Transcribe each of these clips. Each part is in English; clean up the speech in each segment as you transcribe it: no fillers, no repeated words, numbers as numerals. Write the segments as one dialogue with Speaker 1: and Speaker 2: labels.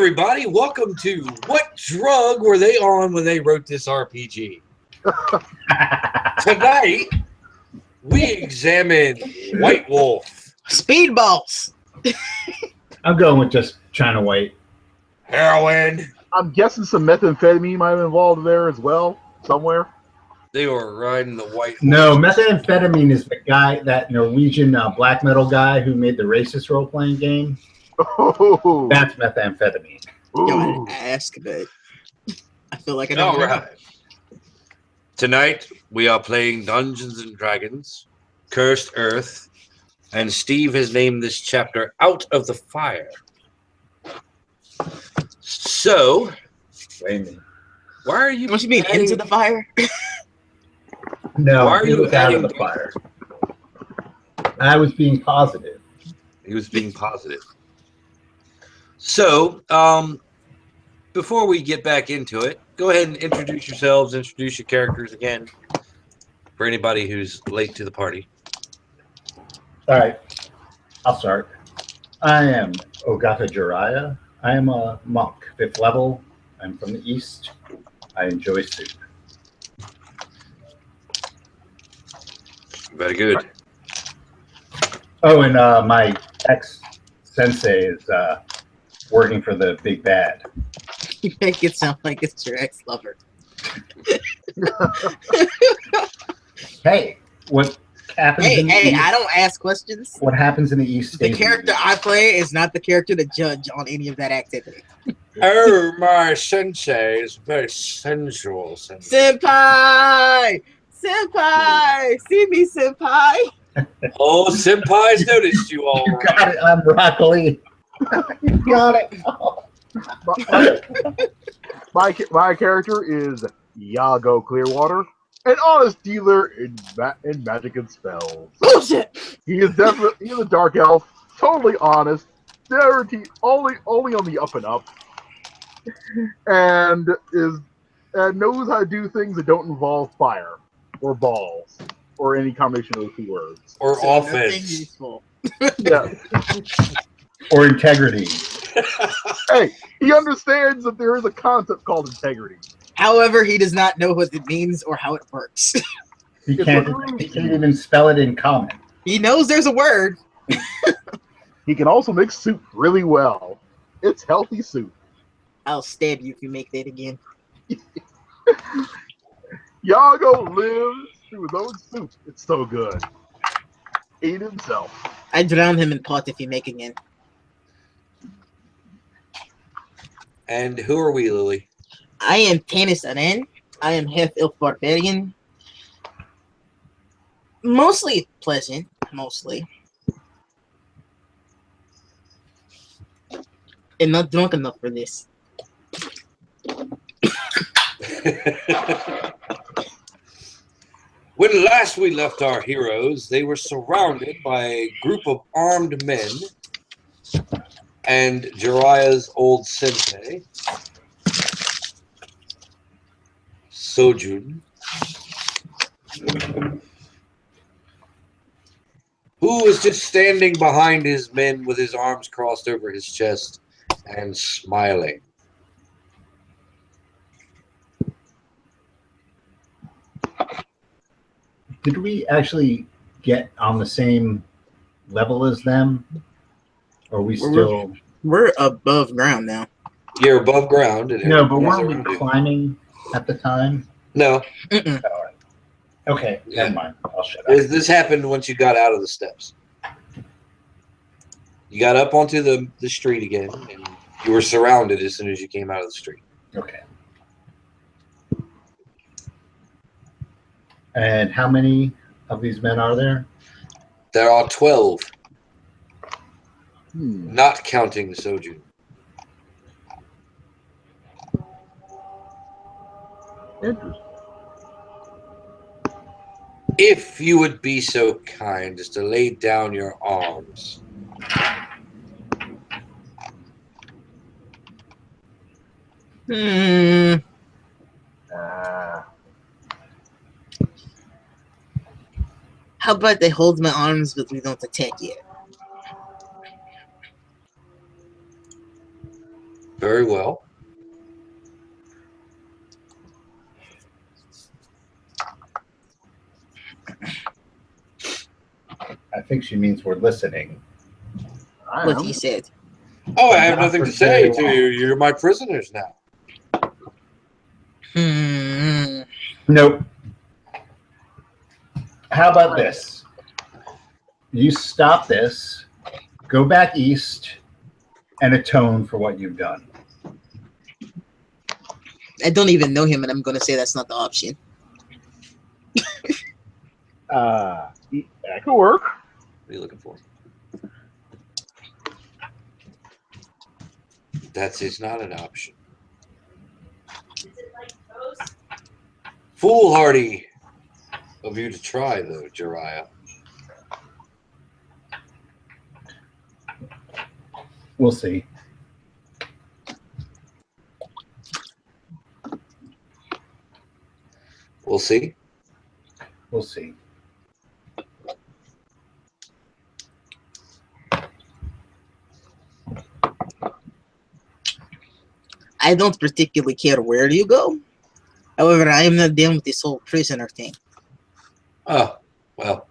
Speaker 1: everybody, welcome to What Drug Were They On When They Wrote This RPG? Tonight, we examine White Wolf,
Speaker 2: Speedballs.
Speaker 3: I'm going with just China White.
Speaker 1: heroin.
Speaker 4: I'm guessing some methamphetamine might have been involved there as well, somewhere.
Speaker 1: They were riding the white horse.
Speaker 3: No, methamphetamine is the guy, that Norwegian black metal guy who made the racist role-playing game.
Speaker 4: Oh,
Speaker 3: That's methamphetamine.
Speaker 2: Yo, I
Speaker 4: ooh.
Speaker 2: didn't ask, but I feel like I know.
Speaker 1: All right. Tonight, we are playing Dungeons and Dragons, Cursed Earth, and Steve has named this chapter Out of the Fire. So,
Speaker 3: Wait a minute.
Speaker 1: why are you
Speaker 2: Must you mean into the fire?
Speaker 3: No,
Speaker 1: Why are
Speaker 3: he
Speaker 1: you
Speaker 3: was out of
Speaker 1: adding-
Speaker 3: the fire. I was being positive.
Speaker 1: He was being positive. So, before we get back into it, go ahead and introduce yourselves, introduce your characters again for anybody who's late to the party.
Speaker 3: All right, I'll start. I am Ogata Jiraiya. I am a monk, 5th level. I'm from the east. I enjoy soup.
Speaker 1: Very good.
Speaker 3: Oh, and my ex-sensei is working for the big bad.
Speaker 2: You make it sound like it's your ex-lover.
Speaker 3: Hey, what happens in the
Speaker 2: Hey,
Speaker 3: east?
Speaker 2: I don't ask questions.
Speaker 3: What happens in the east
Speaker 2: The
Speaker 3: stays in the
Speaker 2: character
Speaker 3: east.
Speaker 2: I play is not the character to judge on any of that activity.
Speaker 1: Oh, my sensei is very sensual. Sensei.
Speaker 2: Senpai! Senpai! See me, senpai!
Speaker 1: Oh, senpai's noticed you all
Speaker 3: You
Speaker 1: right.
Speaker 3: got it, I'm broccoli. You got it.
Speaker 4: My character is Yago Clearwater, an honest dealer in magic and spells.
Speaker 2: Bullshit!
Speaker 4: He's a dark elf, totally honest, only on the up and up, and knows how to do things that don't involve fire or balls or any combination of those two words.
Speaker 1: Or
Speaker 2: So nothing
Speaker 1: offense.
Speaker 2: useful.
Speaker 4: Yeah.
Speaker 3: Or integrity.
Speaker 4: Hey, he understands that there is a concept called integrity.
Speaker 2: However, he does not know what it means or how it works.
Speaker 3: He
Speaker 4: It's
Speaker 3: can't even spell it in common.
Speaker 2: He knows there's a word.
Speaker 4: He can also make soup really well. It's healthy soup.
Speaker 2: I'll stab you if you make that again.
Speaker 4: Yago lives through his own soup. It's so good. Ate himself.
Speaker 2: I drown him in pot if you make again.
Speaker 1: And who are we, Lily?
Speaker 2: I am Tanis Anen. I am half elf barbarian. Mostly pleasant. Mostly. And not drunk enough for this.
Speaker 1: When last we left our heroes, they were surrounded by a group of armed men and Jiraiya's old sensei, Sojun, who was just standing behind his men with his arms crossed over his chest and smiling.
Speaker 3: Did we actually get on the same level as them? Or are we still...
Speaker 2: We're above ground now.
Speaker 1: You're above ground. And
Speaker 3: No, but
Speaker 1: everything's
Speaker 3: weren't we
Speaker 1: around you.
Speaker 3: climbing at the time?
Speaker 1: No,
Speaker 2: Mm-mm.
Speaker 3: All right. Okay,
Speaker 1: Yeah.
Speaker 3: never mind. I'll shut up.
Speaker 1: this happened once you got out of the steps. You got up onto the street again, and you were surrounded as soon as you came out of the street.
Speaker 3: Okay. And how many of these men are there?
Speaker 1: There are 12,
Speaker 4: Hmm.
Speaker 1: not counting the Sojun.
Speaker 4: Interesting.
Speaker 1: If you would be so kind as to lay down your arms.
Speaker 2: Hmm. How about they hold my arms but we don't attack yet?
Speaker 1: Very well.
Speaker 3: I think she means we're listening.
Speaker 4: I
Speaker 2: What
Speaker 4: am.
Speaker 2: he said.
Speaker 1: Oh, I have
Speaker 3: Not
Speaker 1: nothing
Speaker 3: for
Speaker 1: to say
Speaker 3: very
Speaker 1: to
Speaker 3: long.
Speaker 1: you. You're my prisoners now.
Speaker 2: Hmm.
Speaker 3: Nope. How about this? You stop this, go back east, and atone for what you've done.
Speaker 2: I don't even know him, and I'm gonna say that's not the option.
Speaker 4: That could work.
Speaker 1: What are you looking for? That is not an option. Foolhardy of you to try, though, Jiraiya.
Speaker 3: We'll see.
Speaker 1: We'll see.
Speaker 3: We'll see.
Speaker 2: I don't particularly care where you go. However, I am not dealing with this whole prisoner thing.
Speaker 1: Oh, well.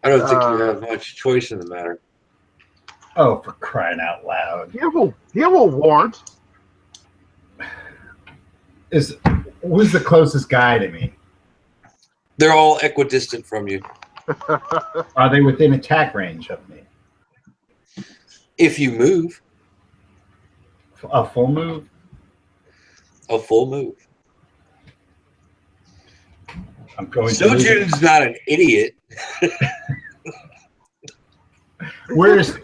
Speaker 1: I don't think you have much choice in the matter.
Speaker 3: Oh, for crying out loud.
Speaker 4: Do you have a warrant?
Speaker 3: Who's the closest guy to me?
Speaker 1: They're all equidistant from you.
Speaker 3: Are they within attack range of me?
Speaker 1: If you move,
Speaker 3: A full move?
Speaker 1: a full move.
Speaker 3: I'm going to move.
Speaker 1: Sojun's not an idiot.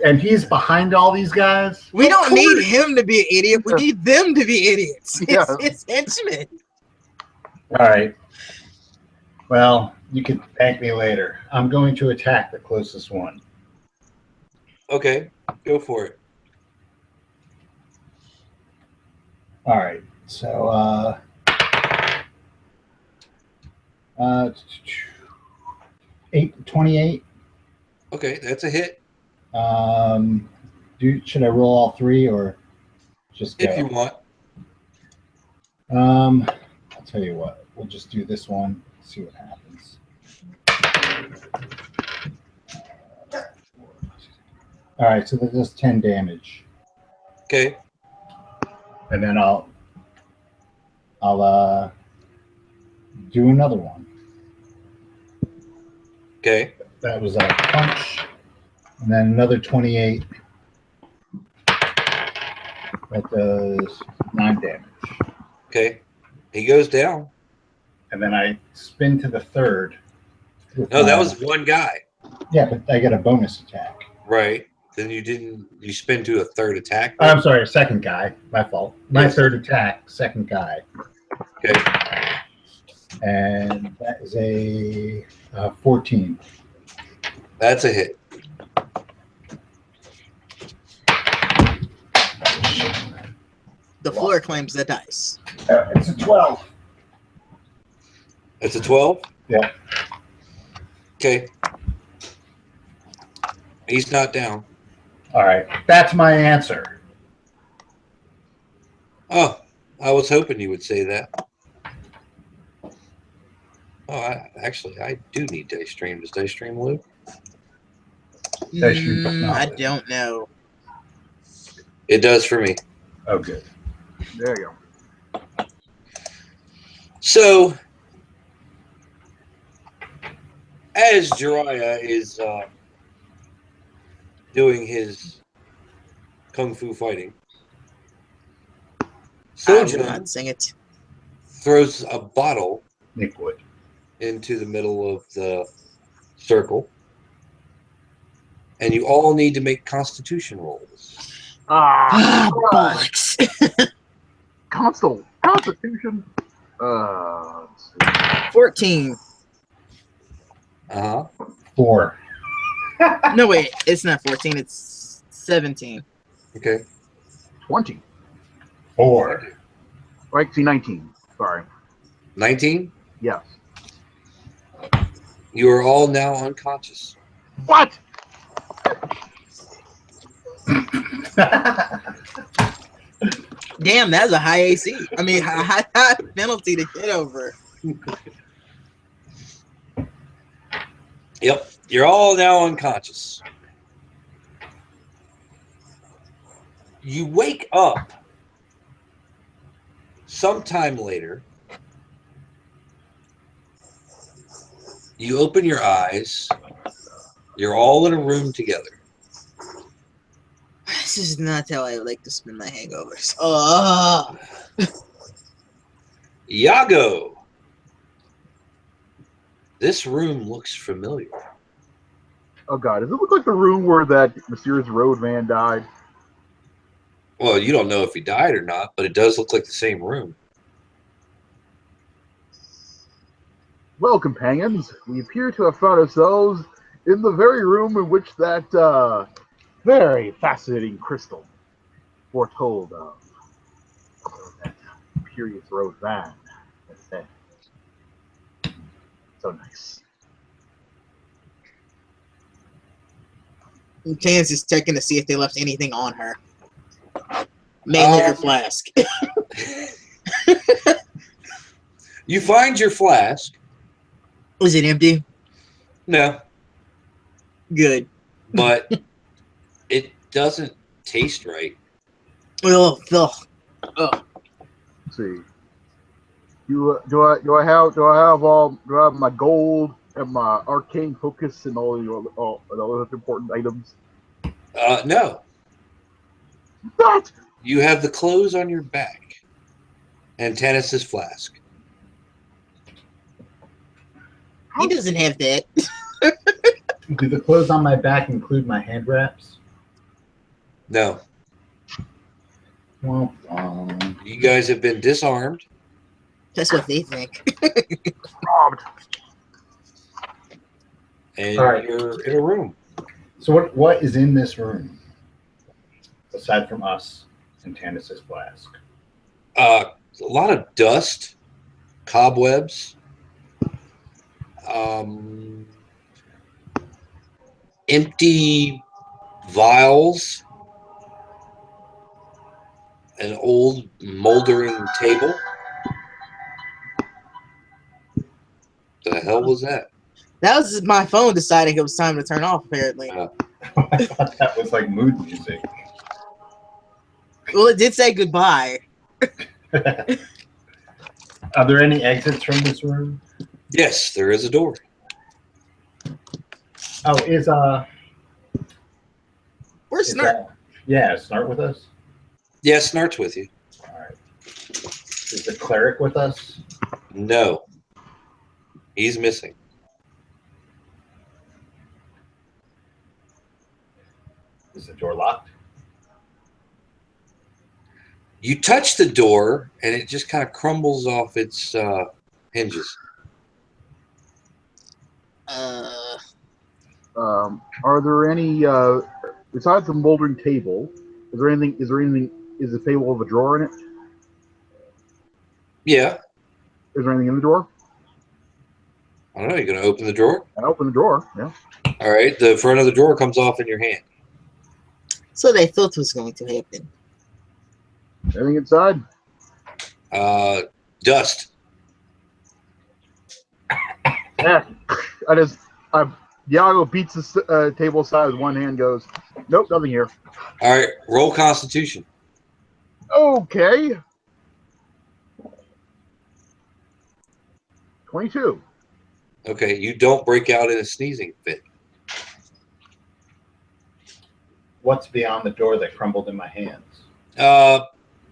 Speaker 3: And he's behind all these guys?
Speaker 2: We
Speaker 1: Of
Speaker 2: don't need
Speaker 1: course.
Speaker 2: him to be an idiot. We need them to be idiots.
Speaker 4: Yeah.
Speaker 2: It's henchmen.
Speaker 3: All right. Well, you can thank me later. I'm going to attack the closest one.
Speaker 1: Okay, go for it.
Speaker 3: All right. So, 28.
Speaker 1: Okay, that's a hit.
Speaker 3: Should I roll all three or just go?
Speaker 1: If you want.
Speaker 3: I'll tell you what. We'll just do this one. See what happens. All right. So that does 10 damage,
Speaker 1: Okay,
Speaker 3: and then I'll do another one.
Speaker 1: okay,
Speaker 3: That was a punch, and then another 28. That does 9 damage.
Speaker 1: okay. He goes down.
Speaker 3: And then I spin to the third.
Speaker 1: No, that was one guy.
Speaker 3: Yeah, but I get a bonus attack.
Speaker 1: Right. Then you spin to a third attack.
Speaker 3: Oh, I'm sorry, second guy. My fault. My
Speaker 1: Yes.
Speaker 3: third attack, second guy.
Speaker 1: Okay.
Speaker 3: And that is a 14.
Speaker 1: That's a hit.
Speaker 2: The floor claims the dice.
Speaker 3: It's a 12.
Speaker 1: It's a 12?
Speaker 3: Yeah.
Speaker 1: Okay. He's not down.
Speaker 3: All right. That's my answer.
Speaker 1: Oh, I was hoping you would say that. Oh, I do need Dice Stream. Does Dice Stream load?
Speaker 3: Dice Stream does not
Speaker 2: I
Speaker 3: live.
Speaker 2: don't know.
Speaker 1: It does for me.
Speaker 3: Oh, good.
Speaker 4: There you go.
Speaker 1: So, as Jiraiya is doing his kung fu fighting,
Speaker 2: I will
Speaker 1: Sojun
Speaker 2: not sing it.
Speaker 1: throws a bottle
Speaker 3: Nick Wood.
Speaker 1: into the middle of the circle, and you all need to make Constitution rolls.
Speaker 2: Bollocks.
Speaker 4: Constitution. Let's see.
Speaker 2: 14.
Speaker 1: Uh huh.
Speaker 3: 4.
Speaker 2: No, wait. It's not 14. It's 17.
Speaker 1: Okay.
Speaker 4: 20.
Speaker 3: 4.
Speaker 4: Right, see, 19. Sorry.
Speaker 1: 19.
Speaker 4: Yes.
Speaker 1: You are all now unconscious.
Speaker 4: What?
Speaker 2: Damn, that's a high AC. I mean, high penalty to get over.
Speaker 1: Yep, you're all now unconscious. You wake up sometime later. You open your eyes. You're all in a room together.
Speaker 2: This is not how I like to spend my hangovers. Oh,
Speaker 1: Iago. This room looks familiar.
Speaker 4: Oh god, does it look like the room where that mysterious roadman died?
Speaker 1: Well, you don't know if he died or not, but it does look like the same room.
Speaker 4: Well, companions, we appear to have found ourselves in the very room in which that very fascinating crystal foretold of that imperious road van has said. So nice.
Speaker 2: Tanis is checking to see if they left anything on her. Mainly her flask.
Speaker 1: You find your flask.
Speaker 2: Was it empty?
Speaker 1: No,
Speaker 2: Good.
Speaker 1: but it doesn't taste right.
Speaker 2: Oh, Phil.
Speaker 4: Let's see. Do I have my gold and my arcane focus and all the other important items?
Speaker 1: No.
Speaker 4: What?
Speaker 1: You have the clothes on your back and Tanis's flask.
Speaker 2: He doesn't have that.
Speaker 3: Do the clothes on my back include my hand wraps?
Speaker 1: No.
Speaker 3: Well,
Speaker 1: You guys have been disarmed.
Speaker 2: That's what they think.
Speaker 4: Robbed.
Speaker 1: And
Speaker 3: All right.
Speaker 1: you're in a room.
Speaker 3: so what is in this room aside from us and Tanis's flask?
Speaker 1: A lot of dust, cobwebs, empty vials, an old moldering table. The hell was that?
Speaker 2: That was my phone deciding it was time to turn off, apparently.
Speaker 1: Uh,
Speaker 3: I thought that was like mood music.
Speaker 2: Well, it did say goodbye.
Speaker 3: Are there any exits from this room?
Speaker 1: Yes, there is a door.
Speaker 3: Oh, is
Speaker 2: Where's
Speaker 3: is
Speaker 2: Snark?
Speaker 3: yeah, Snart with us?
Speaker 1: Yeah, Snart's with you.
Speaker 3: All right. Is the cleric with us?
Speaker 1: No. He's missing.
Speaker 3: Is the door locked?
Speaker 1: You touch the door, and it just kind of crumbles off its hinges.
Speaker 4: Are there any besides the moldering table? Is there anything? Is the table have a drawer in it?
Speaker 1: Yeah.
Speaker 4: Is there anything in the drawer?
Speaker 1: I don't know. You're going to open the drawer?
Speaker 4: I open the drawer. Yeah.
Speaker 1: All right. The front of the drawer comes off in your hand.
Speaker 2: So they thought was going to happen.
Speaker 4: Anything inside?
Speaker 1: Dust.
Speaker 4: Yeah. Iago beats the table aside with one hand. Goes, nope, nothing here.
Speaker 1: All right. Roll Constitution.
Speaker 4: Okay. 22.
Speaker 1: Okay. You don't break out in a sneezing fit.
Speaker 3: What's beyond the door that crumbled in my hands?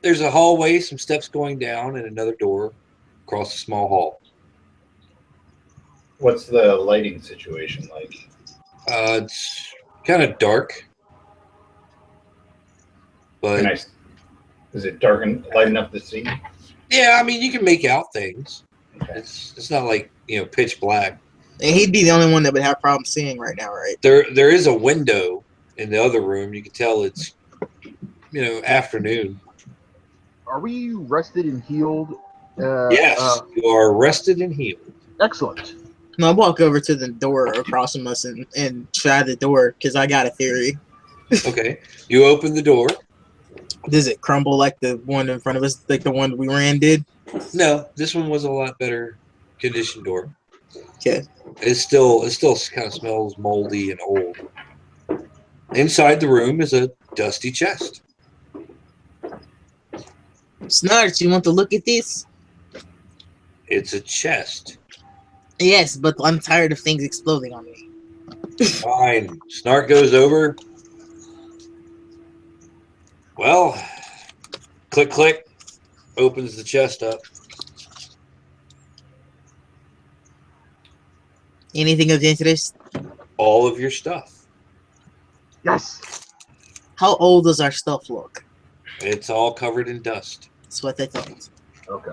Speaker 1: There's a hallway, some steps going down, and another door across a small hall.
Speaker 3: What's the lighting situation like?
Speaker 1: It's kind of dark. But
Speaker 3: Is it dark and light enough to see?
Speaker 1: yeah, I mean, you can make out things.
Speaker 3: Okay.
Speaker 1: It's not like, pitch black.
Speaker 2: And he'd be the only one that would have problems seeing right now, right?
Speaker 1: There is a window in the other room. You can tell it's, afternoon.
Speaker 4: Are we rested and healed?
Speaker 1: Yes, you are rested and healed.
Speaker 4: Excellent.
Speaker 2: I walk over to the door across from us and try the door because I got a theory.
Speaker 1: Okay. You open the door.
Speaker 2: Does it crumble like the one in front of us, like the one we ran did?
Speaker 1: No, this one was a lot better conditioned door.
Speaker 2: Okay.
Speaker 1: It still kind of smells moldy and old. Inside the room is a dusty chest.
Speaker 2: Snarch, you want to look at this?
Speaker 1: It's a chest.
Speaker 2: Yes, but I'm tired of things exploding on me.
Speaker 1: Fine. Snark goes over. Well, click, click. Opens the chest up.
Speaker 2: Anything of interest?
Speaker 1: All of your stuff.
Speaker 4: Yes.
Speaker 2: How old does our stuff look?
Speaker 1: It's all covered in dust.
Speaker 2: That's what I thought.
Speaker 4: Okay.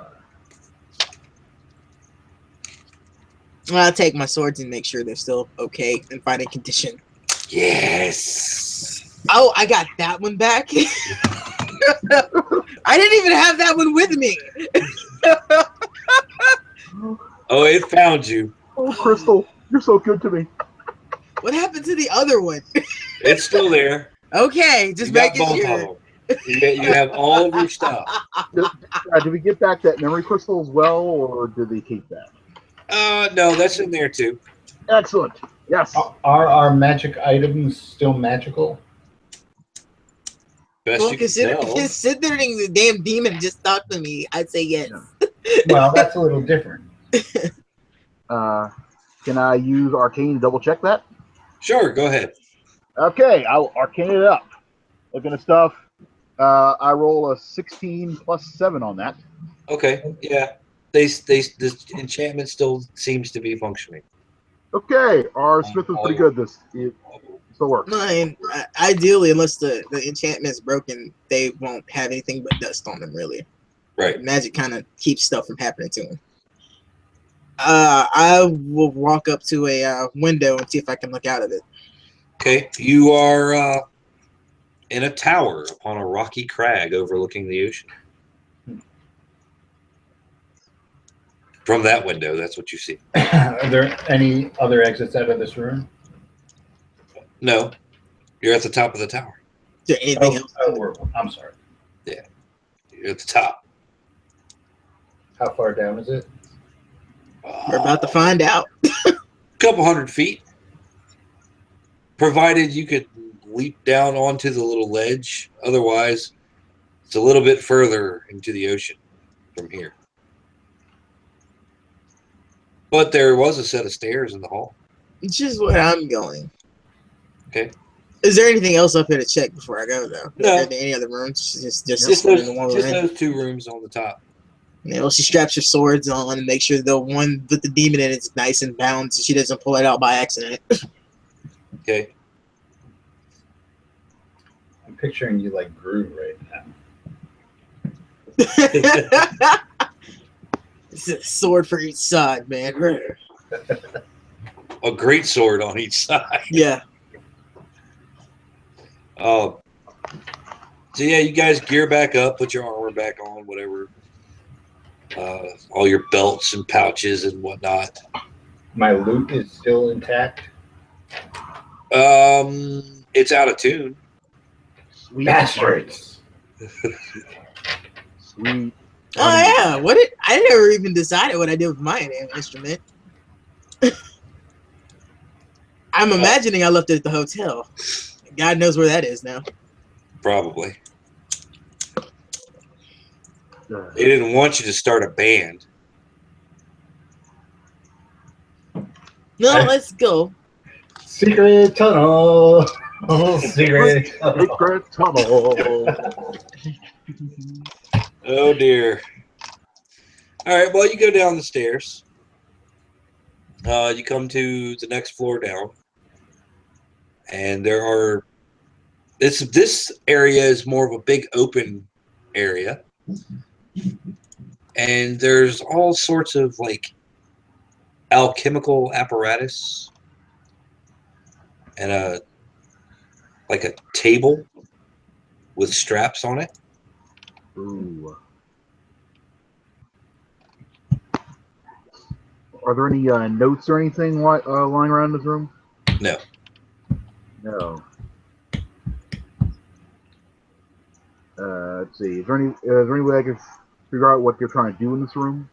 Speaker 2: I'll take my swords and make sure they're still okay in fighting condition.
Speaker 1: Yes.
Speaker 2: Oh, I got that one back. I didn't even have that one with me.
Speaker 1: Oh, it found you.
Speaker 4: Oh, Crystal, you're so good to me.
Speaker 2: What happened to the other one?
Speaker 1: It's still there.
Speaker 2: Okay, just
Speaker 1: You got
Speaker 2: making
Speaker 1: both
Speaker 2: sure.
Speaker 1: of them. You have all of your stuff.
Speaker 4: Did we get back that memory crystal as well, or did they keep that?
Speaker 1: No, that's in there too.
Speaker 4: Excellent. Yes.
Speaker 3: Are our magic items still magical?
Speaker 1: Best
Speaker 2: Well,
Speaker 1: you can tell.
Speaker 2: considering the damn demon just talked to me, I'd say yes.
Speaker 3: Well, that's a little different.
Speaker 4: Can I use Arcane to double check that?
Speaker 1: Sure, go ahead.
Speaker 4: Okay, I'll Arcane it up. Looking at stuff. I roll a 16 plus 7 on that.
Speaker 1: Okay, yeah. This enchantment still seems to be functioning.
Speaker 4: Okay, our Smith was pretty good. It still works.
Speaker 2: No, and ideally, unless the enchantment's broken, they won't have anything but dust on them, really.
Speaker 1: Right.
Speaker 2: Magic kind of keeps stuff from happening to them. I will walk up to a window and see if I can look out of it.
Speaker 1: Okay, you are in a tower upon a rocky crag overlooking the ocean. From that window, that's what you see.
Speaker 3: Are there any other exits out of this room?
Speaker 1: No, you're at the top of the tower.
Speaker 2: Is there anything else?
Speaker 3: I'm sorry.
Speaker 1: You're at the top.
Speaker 3: How far down is it?
Speaker 2: We're about to find out.
Speaker 1: Couple 100 feet. Provided you could leap down onto the little ledge. Otherwise, it's a little bit further into the ocean from here. But there was a set of stairs in the hall.
Speaker 2: It's just where I'm going.
Speaker 1: Okay.
Speaker 2: Is there anything else up here to check before I go, though?
Speaker 1: No.
Speaker 2: Are there any other rooms? Just
Speaker 1: Just
Speaker 2: the one we're in.
Speaker 1: those two rooms on the top.
Speaker 2: You know, she straps her swords on and makes sure the one with the demon in it is nice and bound so she doesn't pull it out by accident.
Speaker 1: Okay.
Speaker 3: I'm picturing you like Groove right now.
Speaker 2: It's a sword for each side, man.
Speaker 1: A great sword on each side.
Speaker 2: Yeah.
Speaker 1: So yeah, you guys gear back up, put your armor back on, whatever. All your belts and pouches and whatnot.
Speaker 3: My loot is still intact.
Speaker 1: It's out of tune.
Speaker 4: Sweet.
Speaker 3: Bastards!
Speaker 4: Sweet.
Speaker 2: Oh yeah. I never even decided what I did with my damn instrument. I'm imagining I left it at the hotel. God knows where that is now.
Speaker 1: Probably. They didn't want you to start a band.
Speaker 2: No, let's go.
Speaker 3: Secret tunnel! Oh, secret tunnel.
Speaker 4: Secret tunnel.
Speaker 1: Oh dear. All right. Well, you go down the stairs. You come to the next floor down, and there are. This area is more of a big open area, and there's all sorts of like alchemical apparatus and a table with straps on it.
Speaker 4: Ooh. Are there any notes or anything lying around this room?
Speaker 1: No.
Speaker 4: No. Let's see. Is there any way I can figure out what you're trying to do in this room?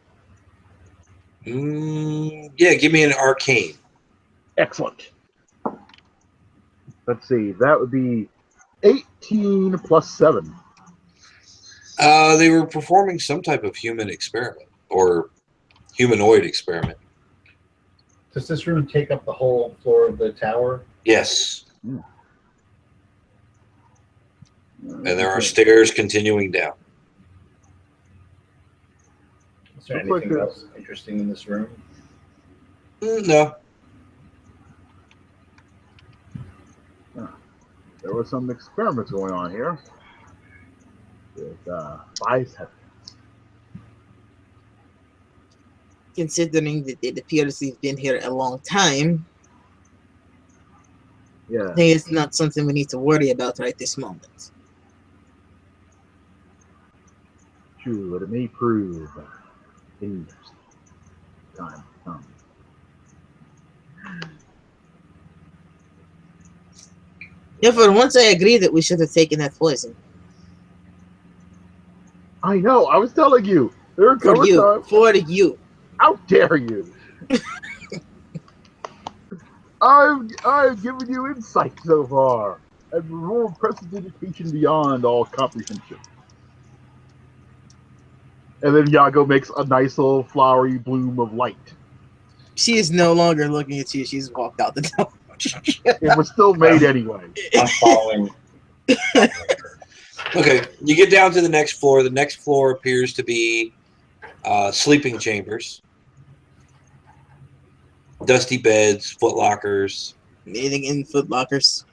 Speaker 1: Yeah, give me an arcane.
Speaker 4: Excellent. Let's see. That would be 18 plus 7.
Speaker 1: They were performing some type of human experiment or humanoid experiment.
Speaker 3: Does this room take up the whole floor of the tower?
Speaker 1: Yes.
Speaker 4: Mm.
Speaker 1: And there are stairs continuing down.
Speaker 3: Is there
Speaker 4: Looks like
Speaker 3: anything else interesting in this room?
Speaker 1: No.
Speaker 4: There were some experiments going on here with biceps.
Speaker 2: Considering that it appears he's been here a long time,
Speaker 4: Yeah.
Speaker 2: I think it's not something we need to worry about right this moment.
Speaker 4: True, but it may prove interesting. Time to come.
Speaker 2: Yeah, for once I agree that we should have taken that poison.
Speaker 4: I know. I was telling you. There are
Speaker 2: For you.
Speaker 4: times.
Speaker 2: For you.
Speaker 4: How dare you? I've given you insight so far, and more prestidigitation beyond all comprehension. And then Yago makes a nice little flowery bloom of light.
Speaker 2: She is no longer looking at you. She's walked out the door.
Speaker 4: It was still made anyway.
Speaker 3: I'm following.
Speaker 1: Okay, you get down to the next floor. The next floor appears to be sleeping chambers. Dusty beds, footlockers.
Speaker 2: Anything in foot lockers?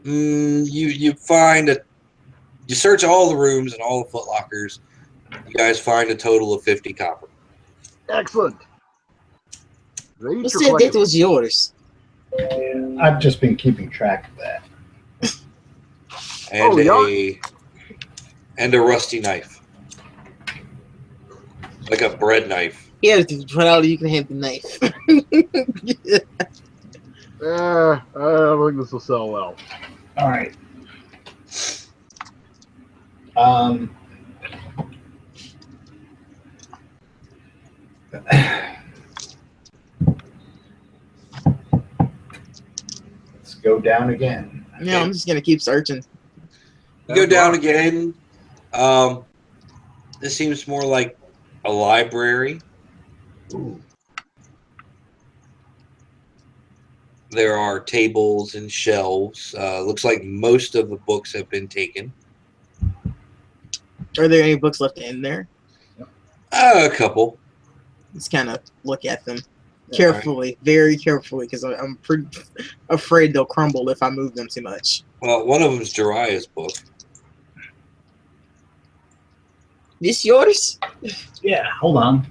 Speaker 1: You find you search all the rooms and all the footlockers. You guys find a total of 50 copper.
Speaker 4: Excellent.
Speaker 2: Who said that was yours?
Speaker 3: I've just been keeping track of that.
Speaker 1: And and a rusty knife. Like a bread knife.
Speaker 2: Here, Ronaldo, you can have the knife.
Speaker 4: I don't think this will sell well.
Speaker 3: All right. Let's go down again.
Speaker 2: No, I'm just gonna keep searching.
Speaker 1: You go down again. This seems more like a library.
Speaker 4: Ooh.
Speaker 1: There are tables and shelves. Looks like most of the books have been taken.
Speaker 2: Are there any books left in there?
Speaker 1: A couple.
Speaker 2: Just kind of look at them carefully, very carefully, because I'm pretty afraid they'll crumble if I move them too much.
Speaker 1: Well, one of them is Jiraiya's book.
Speaker 2: This yours?
Speaker 3: Yeah, hold on.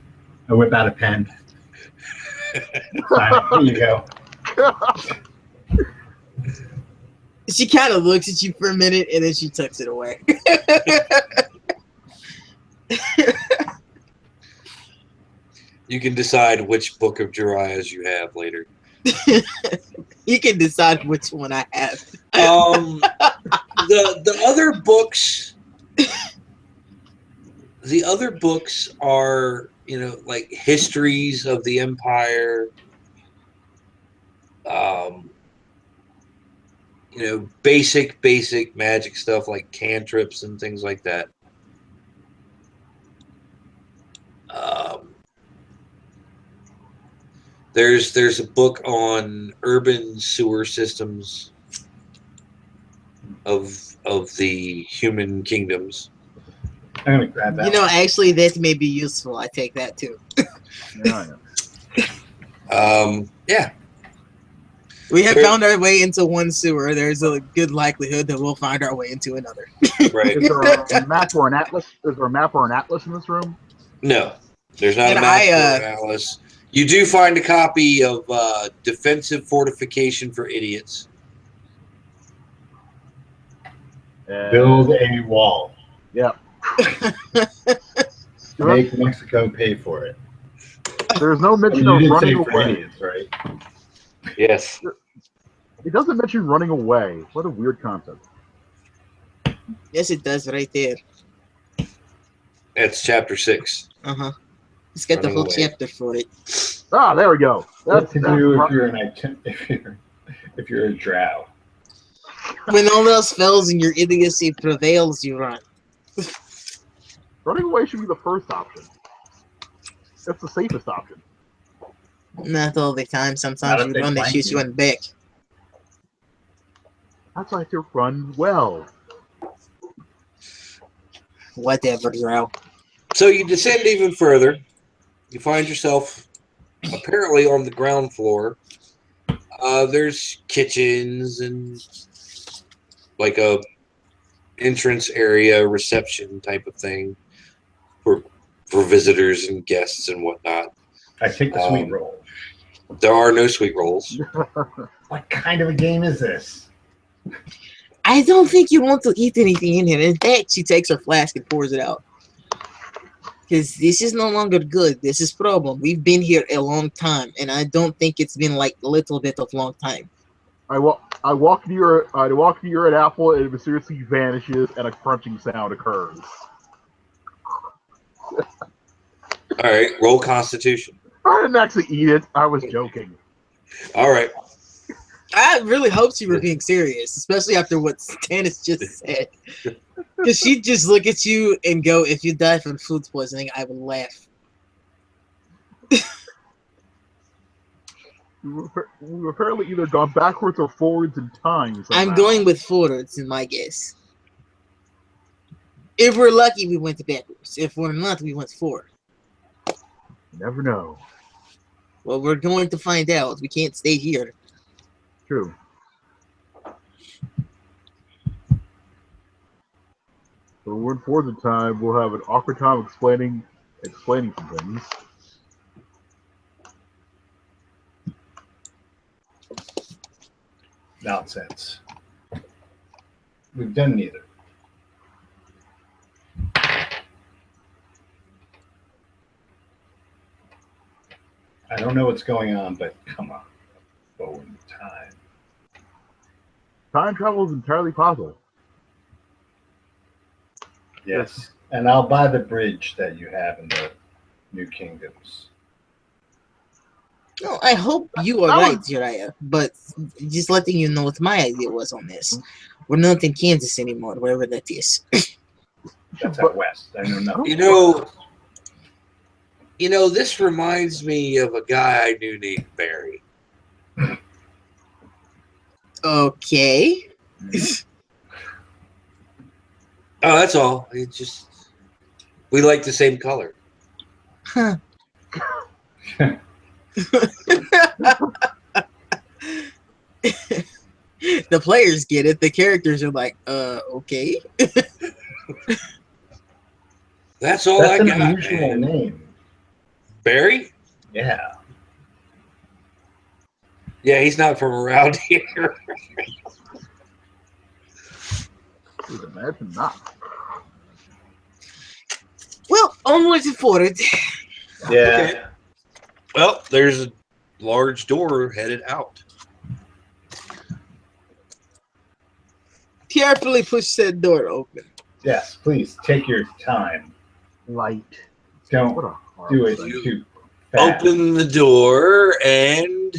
Speaker 3: I whip out a pen. Here you go.
Speaker 2: She kind of looks at you for a minute and then she tucks it away.
Speaker 1: You can decide which book of Jiraiya's you have later.
Speaker 2: You can decide which one I have.
Speaker 1: The other books. The other books are, like histories of the Empire. Basic magic stuff like cantrips and things like that. There's a book on urban sewer systems of the human kingdoms.
Speaker 3: I'm gonna grab that.
Speaker 2: Actually, that may be useful. I take that too.
Speaker 1: Yeah.
Speaker 2: We have found our way into one sewer. There's a good likelihood that we'll find our way into another.
Speaker 1: Right.
Speaker 4: Is there a map or an atlas? Is there a map or an atlas in this room?
Speaker 1: No, there's not a map or an atlas. You do find a copy of Defensive Fortification for Idiots.
Speaker 3: Build a wall.
Speaker 4: Yep.
Speaker 3: Make Mexico pay for it.
Speaker 4: There's no mention
Speaker 3: You
Speaker 4: of
Speaker 3: did
Speaker 4: running
Speaker 3: say for
Speaker 4: away.
Speaker 3: idiots, right?
Speaker 1: Yes.
Speaker 4: It doesn't mention running away. What a weird concept.
Speaker 2: Yes, it does right there.
Speaker 1: That's chapter 6.
Speaker 2: It's got the
Speaker 1: Running
Speaker 2: whole
Speaker 1: away.
Speaker 2: chapter for it.
Speaker 4: Ah, there we go.
Speaker 3: What to do if
Speaker 4: right.
Speaker 3: you're a drow?
Speaker 2: When all else fails and your idiocy prevails, you run.
Speaker 4: Running away should be the first option. That's the safest option.
Speaker 2: Not all the time. Sometimes
Speaker 3: Not
Speaker 2: you
Speaker 3: if they
Speaker 2: run, they
Speaker 3: flank
Speaker 2: shoot
Speaker 3: you.
Speaker 2: you in the back.
Speaker 4: That's why to run well.
Speaker 2: Whatever, Drow.
Speaker 1: So you descend even further. You find yourself apparently on the ground floor. There's kitchens and like a entrance area, reception type of thing for visitors and guests and whatnot.
Speaker 3: I take the sweet roll.
Speaker 1: There are no sweet rolls.
Speaker 3: What kind of a game is this?
Speaker 2: I don't think you want to eat anything in here. In fact, she takes her flask and pours it out. Because this is no longer good. This is problem. We've been here a long time, and I don't think it's been like a little bit of long time.
Speaker 4: I walk near an apple and it mysteriously vanishes and a crunching sound occurs.
Speaker 1: All right, roll Constitution.
Speaker 4: I didn't actually eat it. I was joking.
Speaker 1: All right.
Speaker 2: I really hoped you were being serious, especially after what Tanis just said. Because she'd just look at you and go, if you die from food poisoning, I would laugh.
Speaker 4: We've apparently either gone backwards or forwards in time. Somehow.
Speaker 2: I'm going with forwards in my guess. If we're lucky, we went backwards. If we're not, we went forward.
Speaker 4: You never know.
Speaker 2: Well, we're going to find out. We can't stay here.
Speaker 4: True. So when we're forward in time, we'll have an awkward time explaining some things.
Speaker 3: Nonsense. We've done neither. I don't know what's going on, but come on. Forward in time.
Speaker 4: Time travel is entirely possible.
Speaker 3: Yes. And I'll buy the bridge that you have in the New Kingdoms.
Speaker 2: No, I hope you are right, Jiraiya. But just letting you know what my idea was on this. We're not in Kansas anymore, wherever that is.
Speaker 3: That's out west. I know nothing.
Speaker 1: You know, this reminds me of a guy I knew named Barry.
Speaker 2: Okay.
Speaker 1: Oh, that's all. It just we like the same color.
Speaker 2: Huh. The players get it. The characters are like, okay.
Speaker 1: That's all I
Speaker 3: That's
Speaker 1: got.
Speaker 3: an unusual
Speaker 1: Man.
Speaker 3: name.
Speaker 1: Barry?
Speaker 3: Yeah.
Speaker 1: Yeah, he's not from around here.
Speaker 4: Dude, imagine not.
Speaker 2: Well, onwards and forward.
Speaker 3: Yeah.
Speaker 1: Okay. Well, there's a large door headed out.
Speaker 2: Carefully push said door open.
Speaker 3: Yes, please take your time.
Speaker 4: Light.
Speaker 3: Don't
Speaker 4: What a
Speaker 3: do it
Speaker 4: horrible
Speaker 3: too fast.
Speaker 1: Open the door, and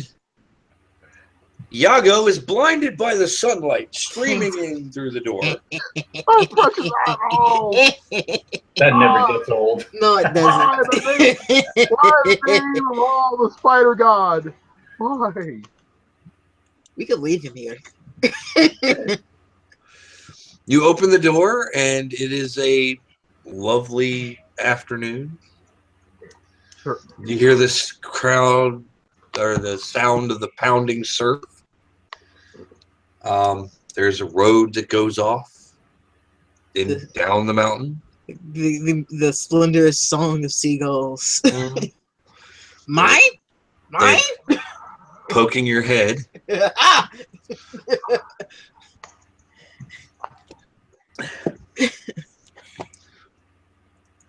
Speaker 1: Iago is blinded by the sunlight streaming in through the door.
Speaker 4: Oh, precious eyeball!
Speaker 3: That never gets old.
Speaker 2: No, it
Speaker 4: Why
Speaker 2: doesn't.
Speaker 4: the name of all the spider god? Why?
Speaker 2: We could leave him here.
Speaker 1: You open the door, and it is a lovely afternoon.
Speaker 4: Sure.
Speaker 1: You hear this crowd, or the sound of the pounding surf. There's a road that goes off down the mountain.
Speaker 2: The splendorous song of seagulls. Mine? Mine?
Speaker 1: Poking your head.
Speaker 2: Ah!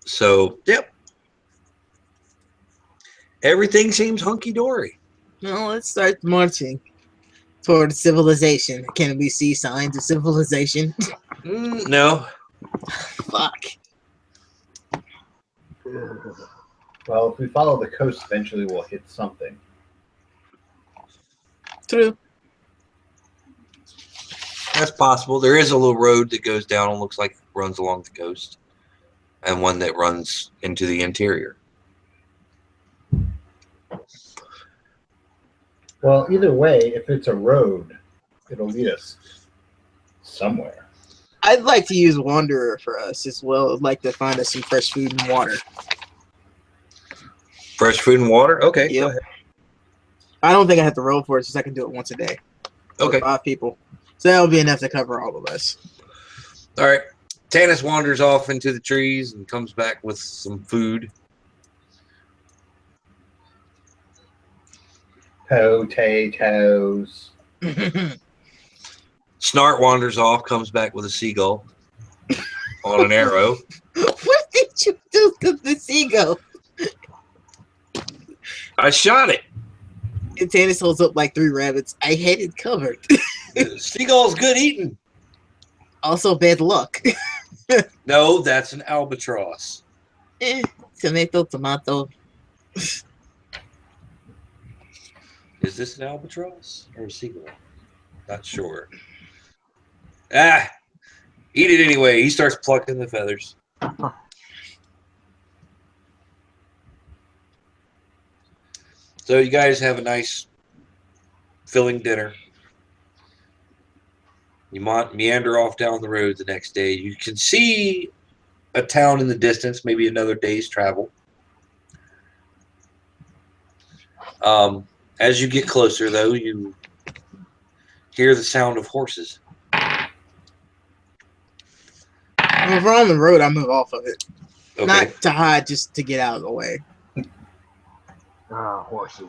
Speaker 1: So, yep. Everything seems hunky-dory.
Speaker 2: Well, let's start marching toward civilization. Can we see signs of civilization?
Speaker 1: No.
Speaker 2: Fuck.
Speaker 3: Well, if we follow the coast, eventually we'll hit something.
Speaker 2: True.
Speaker 1: That's possible. There is a little road that goes down and looks like it runs along the coast, and one that runs into the interior.
Speaker 3: Well, either way, if it's a road, it'll lead us somewhere.
Speaker 2: I'd like to use Wanderer for us as well. I'd like to find us some fresh food and water.
Speaker 1: Fresh food and water? Okay,
Speaker 2: Yep.
Speaker 1: go ahead.
Speaker 2: I don't think I have to roll for it, since I can do it once a day. For
Speaker 1: Okay.
Speaker 2: 5 people. So that'll be enough to cover all of us.
Speaker 1: All right. Tanis wanders off into the trees and comes back with some food.
Speaker 3: Potatoes.
Speaker 1: Snart wanders off, comes back with a seagull on an arrow.
Speaker 2: What did you do to the seagull?
Speaker 1: I shot it.
Speaker 2: And Tanis holds up like 3 rabbits. I had it covered.
Speaker 1: Seagull's good eating.
Speaker 2: Also, bad luck.
Speaker 1: No, that's an albatross.
Speaker 2: Tomato, tomato.
Speaker 1: Is this an albatross or a seagull? Not sure. Ah, eat it anyway. He starts plucking the feathers. So you guys have a nice filling dinner. You meander off down the road the next day. You can see a town in the distance, maybe another day's travel. As you get closer, though, you hear the sound of horses.
Speaker 2: If we're on the road, I move off of it.
Speaker 1: Okay.
Speaker 2: Not to hide, just to get out of the way.
Speaker 4: Horses.